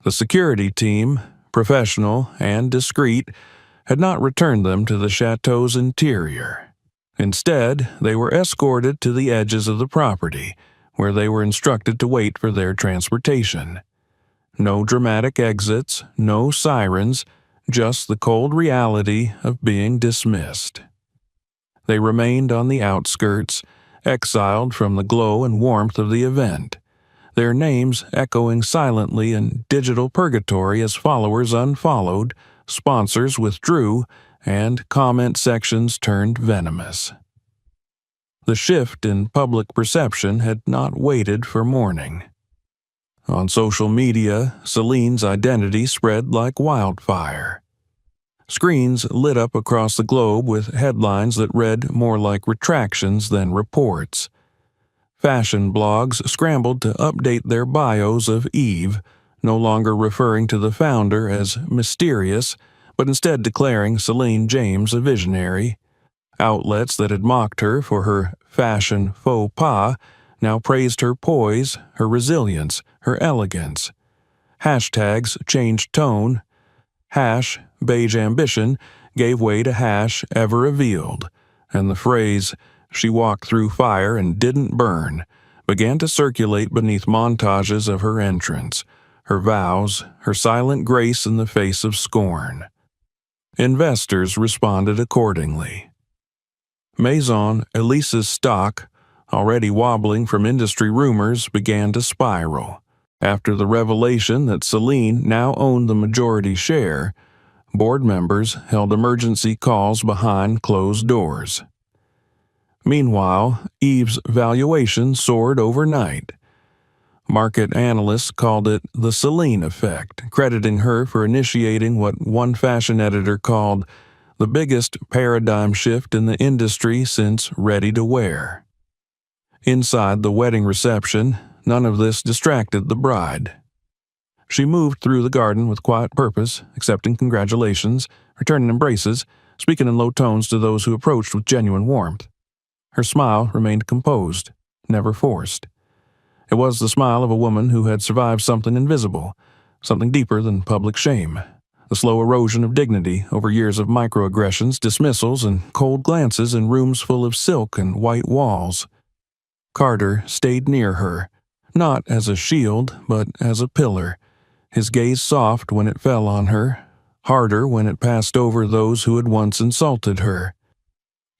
The security team, professional and discreet, had not returned them to the chateau's interior. Instead, they were escorted to the edges of the property, where they were instructed to wait for their transportation. No dramatic exits, no sirens, just the cold reality of being dismissed. They remained on the outskirts, exiled from the glow and warmth of the event, their names echoing silently in digital purgatory as followers unfollowed, sponsors withdrew, and comment sections turned venomous. The shift in public perception had not waited for morning. On social media, Celine's identity spread like wildfire. Screens lit up across the globe with headlines that read more like retractions than reports. Fashion blogs scrambled to update their bios of Eve, no longer referring to the founder as mysterious, but instead declaring Celine James a visionary. Outlets that had mocked her for her fashion faux pas now praised her poise, her resilience, her elegance. Hashtags changed tone. Beige ambition gave way to ever revealed, and the phrase, "she walked through fire and didn't burn," began to circulate beneath montages of her entrance, her vows, her silent grace in the face of scorn. Investors responded accordingly. Maison Elise's stock, already wobbling from industry rumors, began to spiral. After the revelation that Celine now owned the majority share, board members held emergency calls behind closed doors. Meanwhile, Eve's valuation soared overnight. Market analysts called it the Celine effect, crediting her for initiating what one fashion editor called the biggest paradigm shift in the industry since ready-to-wear. Inside the wedding reception, none of this distracted the bride. She moved through the garden with quiet purpose, accepting congratulations, returning embraces, speaking in low tones to those who approached with genuine warmth. Her smile remained composed, never forced. It was the smile of a woman who had survived something invisible, something deeper than public shame, the slow erosion of dignity over years of microaggressions, dismissals, and cold glances in rooms full of silk and white walls. Carter stayed near her, not as a shield, but as a pillar, his gaze soft when it fell on her, harder when it passed over those who had once insulted her.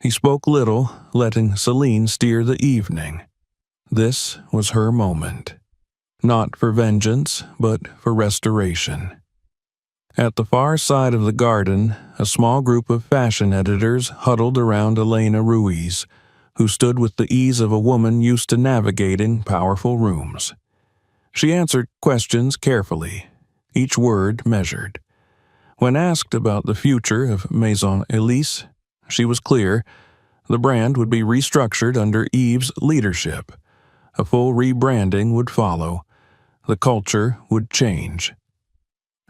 He spoke little, letting Celine steer the evening. This was her moment. Not for vengeance, but for restoration. At the far side of the garden, a small group of fashion editors huddled around Elena Ruiz, who stood with the ease of a woman used to navigating powerful rooms. She answered questions carefully, each word measured. When asked about the future of Maison Elise, she was clear. The brand would be restructured under Yves's leadership. A full rebranding would follow. The culture would change.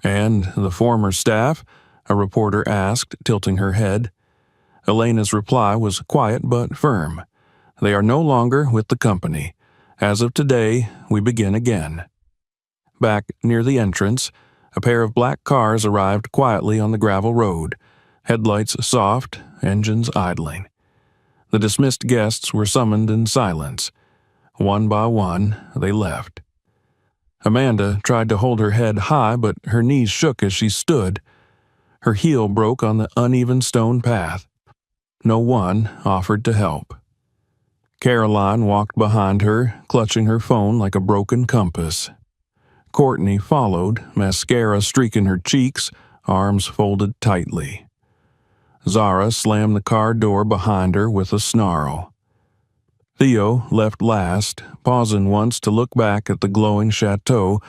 "And the former staff?" a reporter asked, tilting her head. Elena's reply was quiet but firm. "They are no longer with the company. As of today, we begin again." Back near the entrance, a pair of black cars arrived quietly on the gravel road, headlights soft, engines idling. The dismissed guests were summoned in silence. One by one, they left. Amanda tried to hold her head high, but her knees shook as she stood. Her heel broke on the uneven stone path. No one offered to help. Caroline walked behind her, clutching her phone like a broken compass. Courtney followed, mascara streaking her cheeks, arms folded tightly. Zara slammed the car door behind her with a snarl. Theo left last, pausing once to look back at the glowing chateau,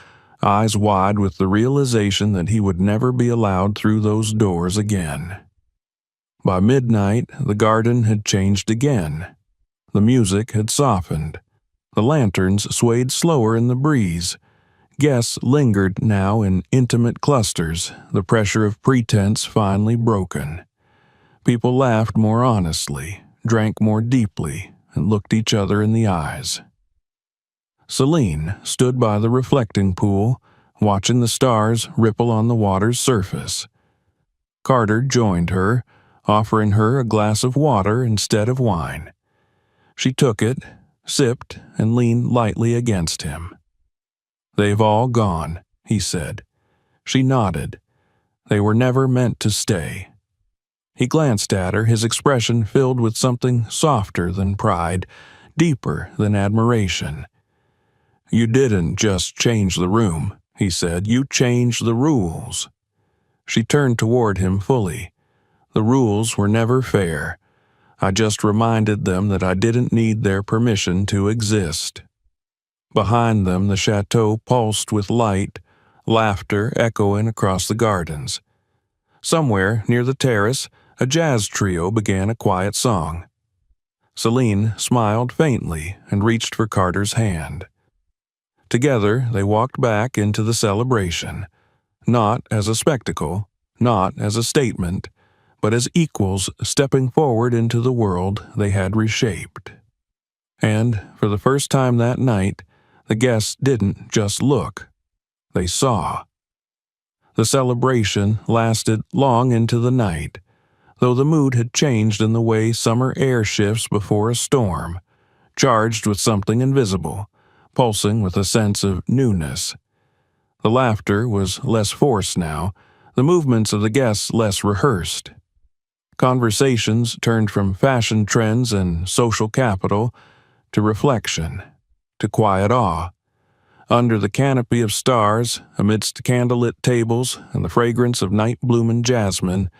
eyes wide with the realization that he would never be allowed through those doors again. By midnight, the garden had changed again. The music had softened. The lanterns swayed slower in the breeze. Guests lingered now in intimate clusters, the pressure of pretense finally broken. People laughed more honestly, drank more deeply, and looked each other in the eyes. Celine stood by the reflecting pool, watching the stars ripple on the water's surface. Carter joined her, offering her a glass of water instead of wine. She took it, sipped, and leaned lightly against him. "They've all gone," he said. She nodded. They were never meant to stay. He glanced at her, his expression filled with something softer than pride, deeper than admiration. "You didn't just change the room," he said. "You changed the rules." She turned toward him fully. "The rules were never fair. I just reminded them that I didn't need their permission to exist." Behind them, the chateau pulsed with light, laughter echoing across the gardens. Somewhere near the terrace, a jazz trio began a quiet song. Celine smiled faintly and reached for Carter's hand. Together, they walked back into the celebration, not as a spectacle, not as a statement, but as equals stepping forward into the world they had reshaped. And, for the first time that night, the guests didn't just look, they saw. The celebration lasted long into the night, though the mood had changed in the way summer air shifts before a storm, charged with something invisible, pulsing with a sense of newness. The laughter was less forced now, the movements of the guests less rehearsed. Conversations turned from fashion trends and social capital to reflection, to quiet awe. Under the canopy of stars, amidst candlelit tables and the fragrance of night-blooming jasmine,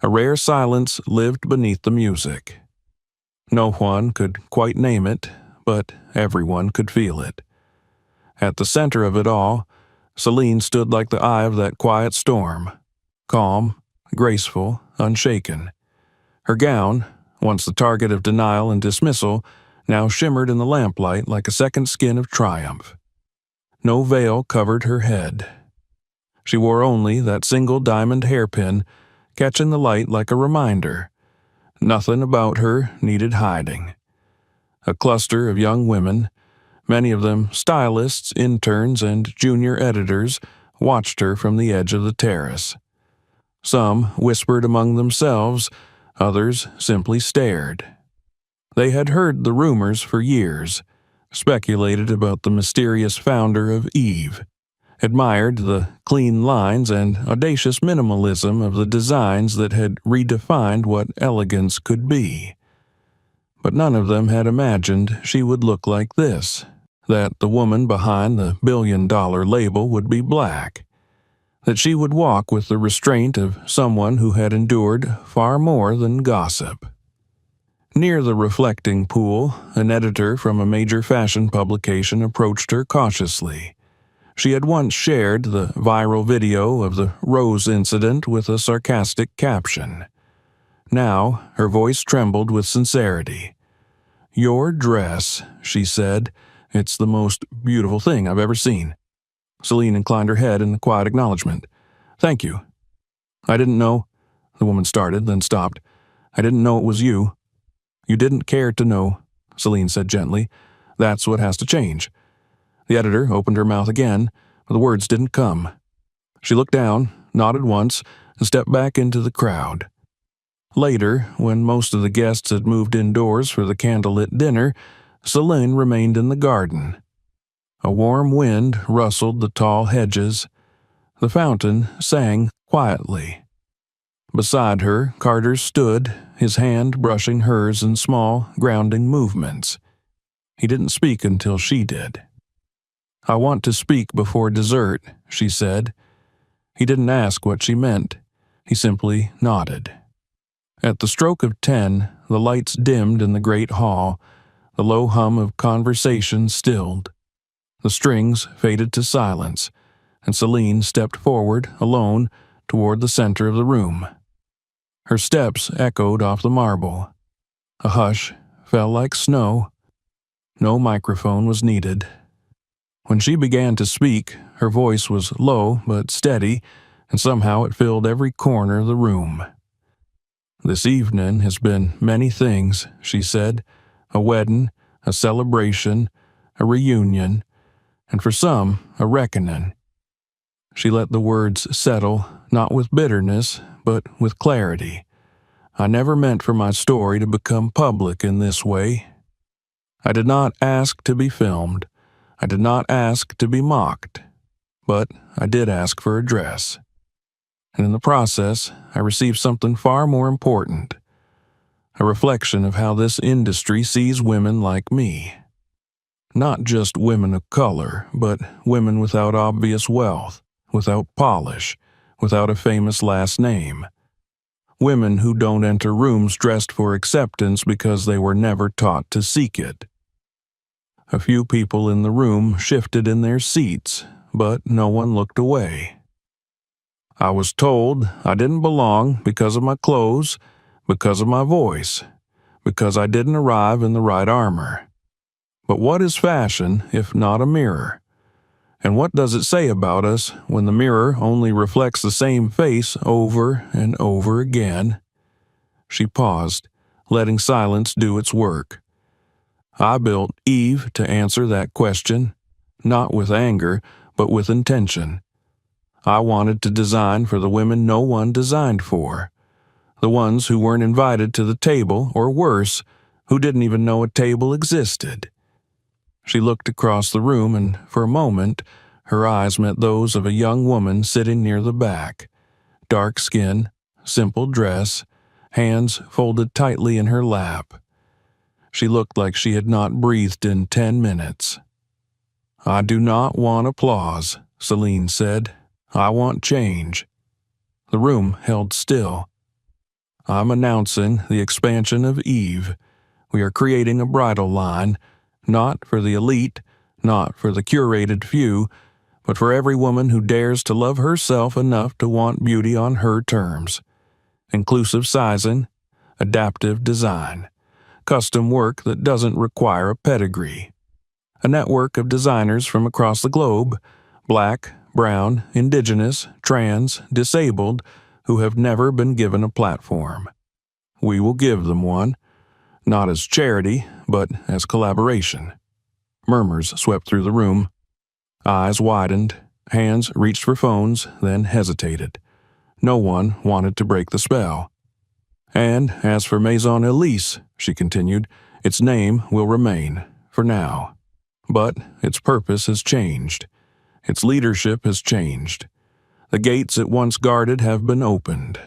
a rare silence lived beneath the music. No one could quite name it, but everyone could feel it. At the center of it all, Celine stood like the eye of that quiet storm, calm, graceful, unshaken. Her gown, once the target of denial and dismissal, now shimmered in the lamplight like a second skin of triumph. No veil covered her head. She wore only that single diamond hairpin, catching the light like a reminder. Nothing about her needed hiding. A cluster of young women, many of them stylists, interns, and junior editors, watched her from the edge of the terrace. Some whispered among themselves, others simply stared. They had heard the rumors for years, speculated about the mysterious founder of Eve, admired the clean lines and audacious minimalism of the designs that had redefined what elegance could be. But none of them had imagined she would look like this, that the woman behind the billion-dollar label would be black, that she would walk with the restraint of someone who had endured far more than gossip. Near the reflecting pool, an editor from a major fashion publication approached her cautiously. She had once shared the viral video of the rose incident with a sarcastic caption. Now, her voice trembled with sincerity. "Your dress," she said. "It's the most beautiful thing I've ever seen." Celine inclined her head in quiet acknowledgement. "Thank you." "I didn't know," the woman started, then stopped. "I didn't know it was you." "You didn't care to know," Celine said gently. "That's what has to change." The editor opened her mouth again, but the words didn't come. She looked down, nodded once, and stepped back into the crowd. Later, when most of the guests had moved indoors for the candlelit dinner, Celine remained in the garden. A warm wind rustled the tall hedges. The fountain sang quietly. Beside her, Carter stood, his hand brushing hers in small, grounding movements. He didn't speak until she did. "I want to speak before dessert," she said. He didn't ask what she meant. He simply nodded. At the stroke of 10, the lights dimmed in the great hall, the low hum of conversation stilled. The strings faded to silence, and Celine stepped forward, alone, toward the center of the room. Her steps echoed off the marble. A hush fell like snow. No microphone was needed. When she began to speak, her voice was low but steady, and somehow it filled every corner of the room. "This evening has been many things," she said. "A wedding, a celebration, a reunion, and for some, a reckoning." She let the words settle, not with bitterness, but with clarity. "I never meant for my story to become public in this way. I did not ask to be filmed. I did not ask to be mocked. But I did ask for a dress. And in the process, I received something far more important. A reflection of how this industry sees women like me. Not just women of color, but women without obvious wealth, without polish, without a famous last name. Women who don't enter rooms dressed for acceptance because they were never taught to seek it." A few people in the room shifted in their seats, but no one looked away. "I was told I didn't belong because of my clothes, because of my voice, because I didn't arrive in the right armor. But what is fashion if not a mirror? And what does it say about us when the mirror only reflects the same face over and over again?" She paused, letting silence do its work. "I built Eve to answer that question, not with anger, but with intention. I wanted to design for the women no one designed for, the ones who weren't invited to the table, or worse, who didn't even know a table existed." She looked across the room, and for a moment, her eyes met those of a young woman sitting near the back. Dark skin, simple dress, hands folded tightly in her lap. She looked like she had not breathed in 10 minutes. "I do not want applause," Celine said. "I want change." The room held still. "I'm announcing the expansion of Eve. We are creating a bridal line, not for the elite, not for the curated few, but for every woman who dares to love herself enough to want beauty on her terms. Inclusive sizing, adaptive design, custom work that doesn't require a pedigree. A network of designers from across the globe, black, brown, indigenous, trans, disabled, who have never been given a platform. We will give them one, not as charity, but as collaboration." Murmurs swept through the room. Eyes widened, hands reached for phones, then hesitated. No one wanted to break the spell. "And as for Maison Elise," she continued, "its name will remain, for now. But its purpose has changed. Its leadership has changed. The gates it once guarded have been opened.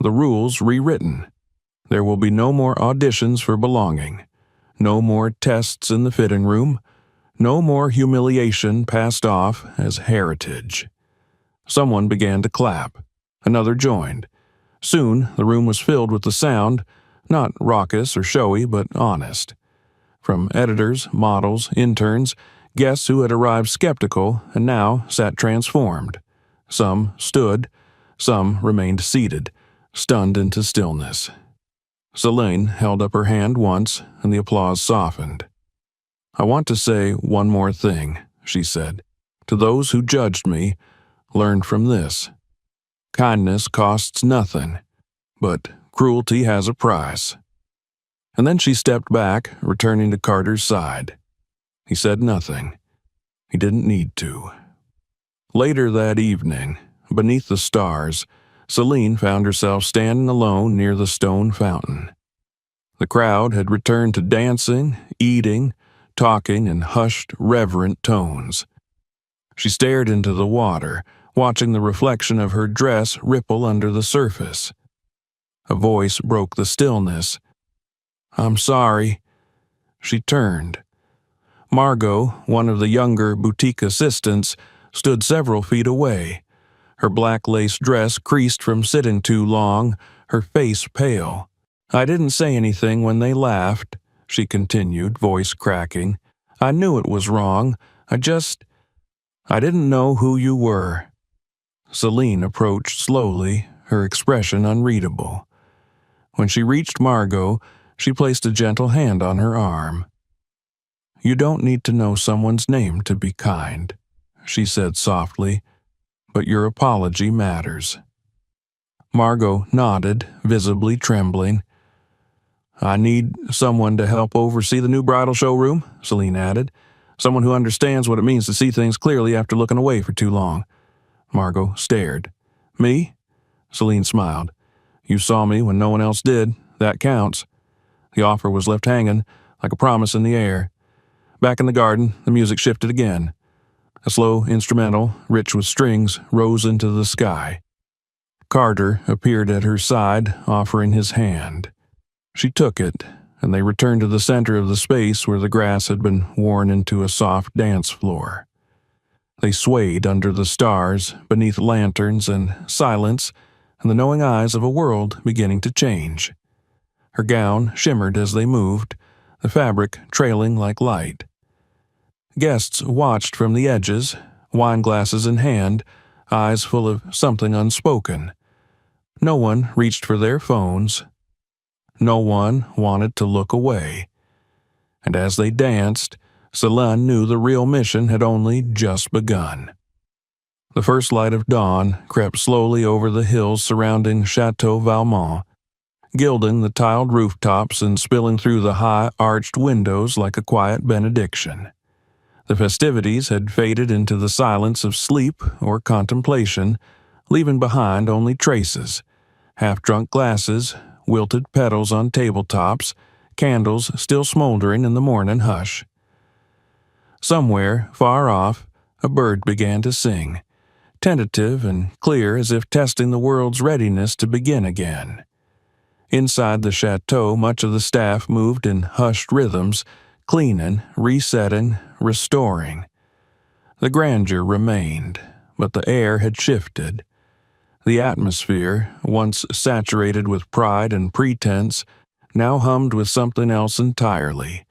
The rules rewritten. There will be no more auditions for belonging. No more tests in the fitting room. No more humiliation passed off as heritage. Someone began to clap. Another joined. Soon, the room was filled with the sound, not raucous or showy, but honest. From editors, models, interns, guests who had arrived skeptical and now sat transformed. Some stood, some remained seated, stunned into stillness. Salon held up her hand once, and the applause softened. "I want to say one more thing," she said. "To those who judged me, learn from this. Kindness costs nothing, but cruelty has a price." And then she stepped back, returning to Carter's side. He said nothing. He didn't need to. Later that evening, beneath the stars, Celine found herself standing alone near the stone fountain. The crowd had returned to dancing, eating, talking in hushed, reverent tones. She stared into the water, watching the reflection of her dress ripple under the surface. A voice broke the stillness. "I'm sorry." She turned. Margot, one of the younger boutique assistants, stood several feet away. Her black lace dress creased from sitting too long, her face pale. "I didn't say anything when they laughed," she continued, voice cracking. "I knew it was wrong. I didn't know who you were." Celine approached slowly, her expression unreadable. When she reached Margot, she placed a gentle hand on her arm. "You don't need to know someone's name to be kind," she said softly, "but your apology matters." Margot nodded, visibly trembling. "I need someone to help oversee the new bridal showroom," Celine added. "Someone who understands what it means to see things clearly after looking away for too long." Margot stared. "Me?" Celine smiled. "You saw me when no one else did. That counts." The offer was left hanging, like a promise in the air. Back in the garden, the music shifted again. A slow instrumental, rich with strings, rose into the sky. Carter appeared at her side, offering his hand. She took it, and they returned to the center of the space where the grass had been worn into a soft dance floor. They swayed under the stars, beneath lanterns and silence, and the knowing eyes of a world beginning to change. Her gown shimmered as they moved, the fabric trailing like light. Guests watched from the edges, wine glasses in hand, eyes full of something unspoken. No one reached for their phones. No one wanted to look away. And as they danced, Salon knew the real mission had only just begun. The first light of dawn crept slowly over the hills surrounding Chateau Valmont, gilding the tiled rooftops and spilling through the high, arched windows like a quiet benediction. The festivities had faded into the silence of sleep or contemplation, leaving behind only traces: half-drunk glasses, wilted petals on tabletops, candles still smoldering in the morning hush. Somewhere, far off, a bird began to sing, tentative and clear as if testing the world's readiness to begin again. Inside the chateau, much of the staff moved in hushed rhythms, cleaning, resetting, restoring. The grandeur remained, but the air had shifted. The atmosphere, once saturated with pride and pretense, now hummed with something else entirely: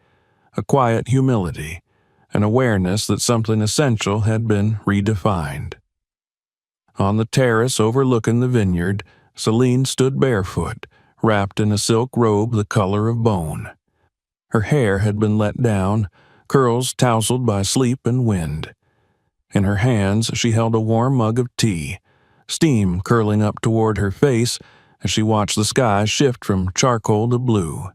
a quiet humility, an awareness that something essential had been redefined. On the terrace overlooking the vineyard, Celine stood barefoot, wrapped in a silk robe the color of bone. Her hair had been let down, curls tousled by sleep and wind. In her hands she held a warm mug of tea, steam curling up toward her face as she watched the sky shift from charcoal to blue.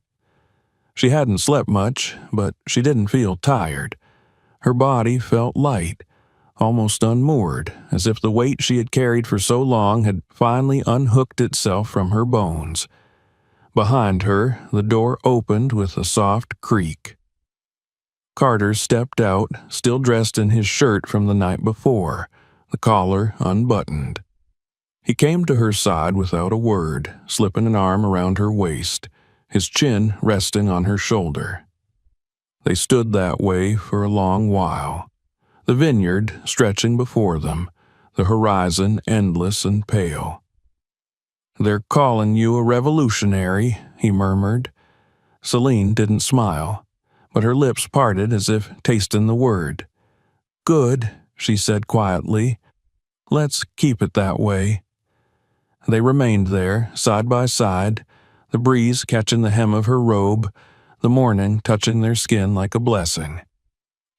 She hadn't slept much, but she didn't feel tired. Her body felt light, almost unmoored, as if the weight she had carried for so long had finally unhooked itself from her bones. Behind her, the door opened with a soft creak. Carter stepped out, still dressed in his shirt from the night before, the collar unbuttoned. He came to her side without a word, slipping an arm around her waist, his chin resting on her shoulder. They stood that way for a long while, the vineyard stretching before them, the horizon endless and pale. "They're calling you a revolutionary," he murmured. Celine didn't smile, but her lips parted as if tasting the word. "Good," she said quietly. "Let's keep it that way." They remained there, side by side, the breeze catching the hem of her robe, the morning touching their skin like a blessing.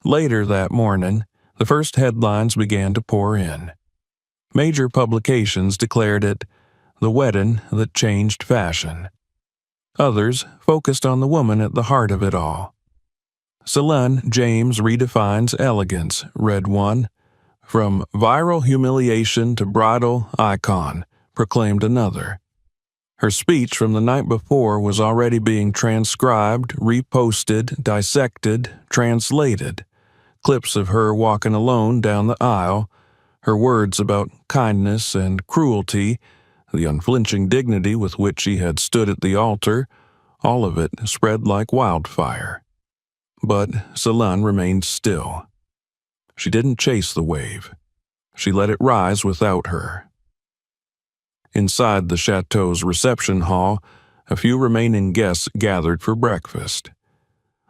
Later that morning, the first headlines began to pour in. Major publications declared it the wedding that changed fashion. Others focused on the woman at the heart of it all. "Salon James redefines elegance," read one. "From viral humiliation to bridal icon," proclaimed another. Her speech from the night before was already being transcribed, reposted, dissected, translated. Clips of her walking alone down the aisle, her words about kindness and cruelty, the unflinching dignity with which she had stood at the altar, all of it spread like wildfire. But Salon remained still. She didn't chase the wave. She let it rise without her. Inside the chateau's reception hall, a few remaining guests gathered for breakfast.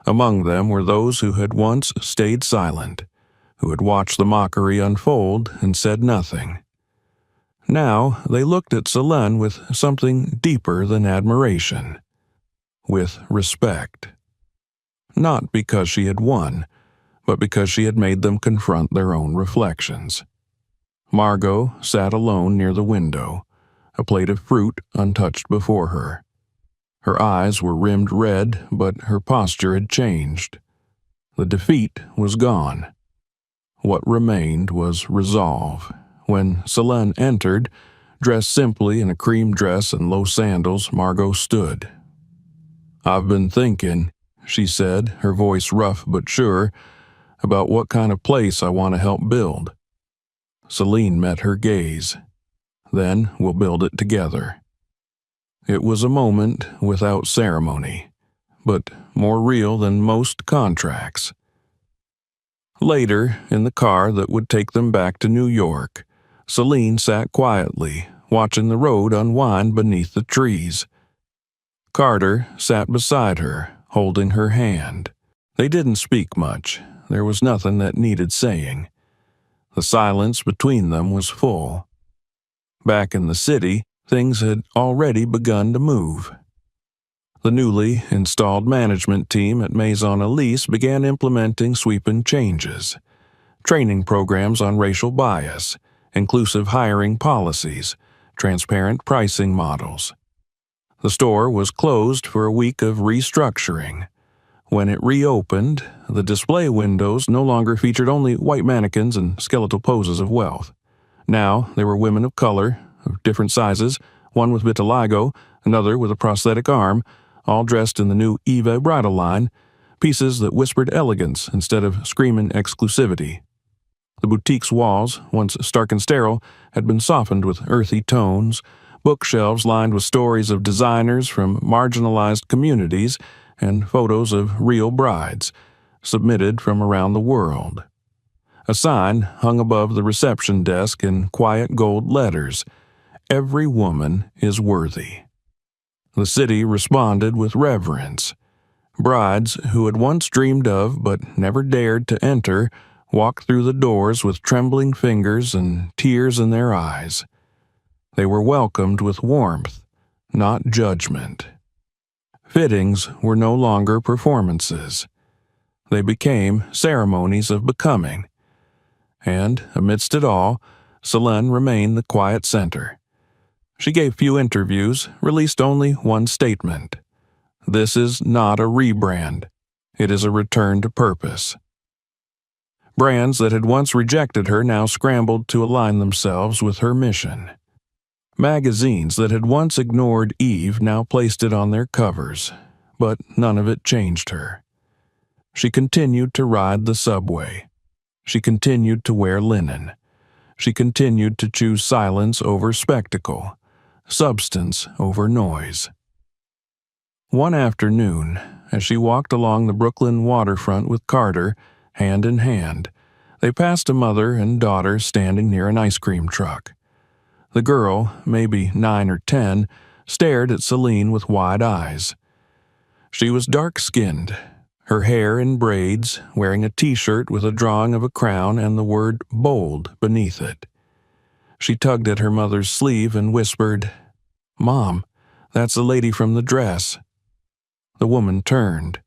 Among them were those who had once stayed silent, who had watched the mockery unfold and said nothing. Now they looked at Salon with something deeper than admiration, with respect. Not because she had won, but because she had made them confront their own reflections. Margot sat alone near the window, a plate of fruit untouched before her. Her eyes were rimmed red, but her posture had changed. The defeat was gone. What remained was resolve. When Salon entered, dressed simply in a cream dress and low sandals, Margot stood. "I've been thinking," she said, her voice rough but sure, "about what kind of place I want to help build." Celine met her gaze. "Then we'll build it together." It was a moment without ceremony, but more real than most contracts. Later, in the car that would take them back to New York, Celine sat quietly, watching the road unwind beneath the trees. Carter sat beside her, holding her hand. They didn't speak much. There was nothing that needed saying. The silence between them was full. Back in the city, things had already begun to move. The newly installed management team at Maison Elise began implementing sweeping changes, training programs on racial bias, inclusive hiring policies, transparent pricing models. The store was closed for a week of restructuring. When it reopened, the display windows no longer featured only white mannequins and skeletal poses of wealth. Now there were women of color, of different sizes, one with vitiligo, another with a prosthetic arm, all dressed in the new Eva Bridal line, pieces that whispered elegance instead of screaming exclusivity. The boutique's walls, once stark and sterile, had been softened with earthy tones, bookshelves lined with stories of designers from marginalized communities and photos of real brides, submitted from around the world. A sign hung above the reception desk in quiet gold letters, "Every woman is worthy." The city responded with reverence. Brides who had once dreamed of but never dared to enter walked through the doors with trembling fingers and tears in their eyes. They were welcomed with warmth, not judgment. Fittings were no longer performances. They became ceremonies of becoming. And, amidst it all, Salon remained the quiet center. She gave few interviews, released only one statement. "This is not a rebrand. It is a return to purpose." Brands that had once rejected her now scrambled to align themselves with her mission. Magazines that had once ignored Eve now placed it on their covers, but none of it changed her. She continued to ride the subway. She continued to wear linen. She continued to choose silence over spectacle, substance over noise. One afternoon, as she walked along the Brooklyn waterfront with Carter, hand in hand, they passed a mother and daughter standing near an ice cream truck. The girl, maybe 9 or 10, stared at Celine with wide eyes. She was dark-skinned, her hair in braids, wearing a T-shirt with a drawing of a crown and the word "bold" beneath it. She tugged at her mother's sleeve and whispered, "Mom, that's the lady from the dress." The woman turned.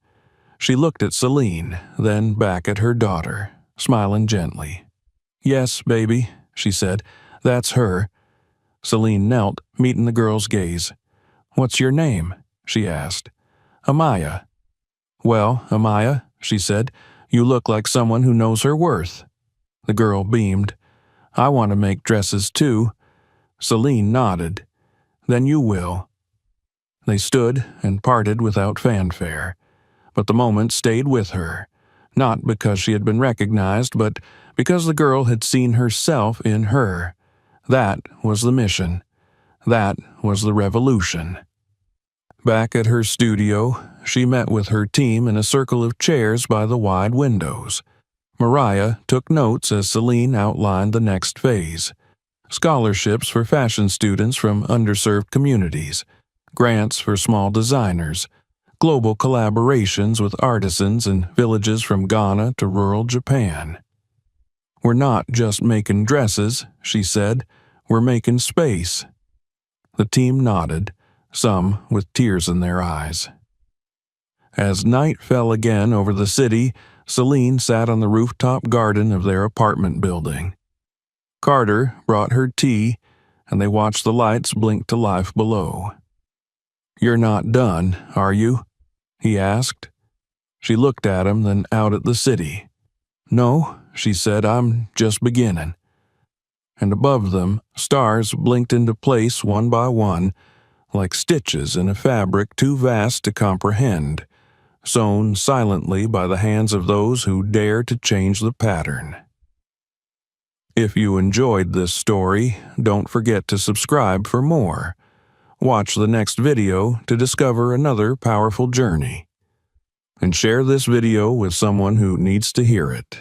She looked at Celine, then back at her daughter, smiling gently. "Yes, baby," she said, "that's her." Celine knelt, meeting the girl's gaze. "What's your name?" she asked. "Amaya." "Well, Amaya," she said, "you look like someone who knows her worth." The girl beamed. "I want to make dresses too." Celine nodded. "Then you will." They stood and parted without fanfare, but the moment stayed with her, not because she had been recognized, but because the girl had seen herself in her. That was the mission. That was the revolution. Back at her studio, she met with her team in a circle of chairs by the wide windows. Mariah took notes as Celine outlined the next phase. Scholarships for fashion students from underserved communities, grants for small designers, global collaborations with artisans in villages from Ghana to rural Japan. "We're not just making dresses," she said. "We're making space." The team nodded, some with tears in their eyes. As night fell again over the city, Celine sat on the rooftop garden of their apartment building. Carter brought her tea, and they watched the lights blink to life below. "You're not done, are you?" he asked. She looked at him, then out at the city. "No," she said, "I'm just beginning." And above them, stars blinked into place one by one, like stitches in a fabric too vast to comprehend, sewn silently by the hands of those who dare to change the pattern. If you enjoyed this story, don't forget to subscribe for more. Watch the next video to discover another powerful journey. And share this video with someone who needs to hear it.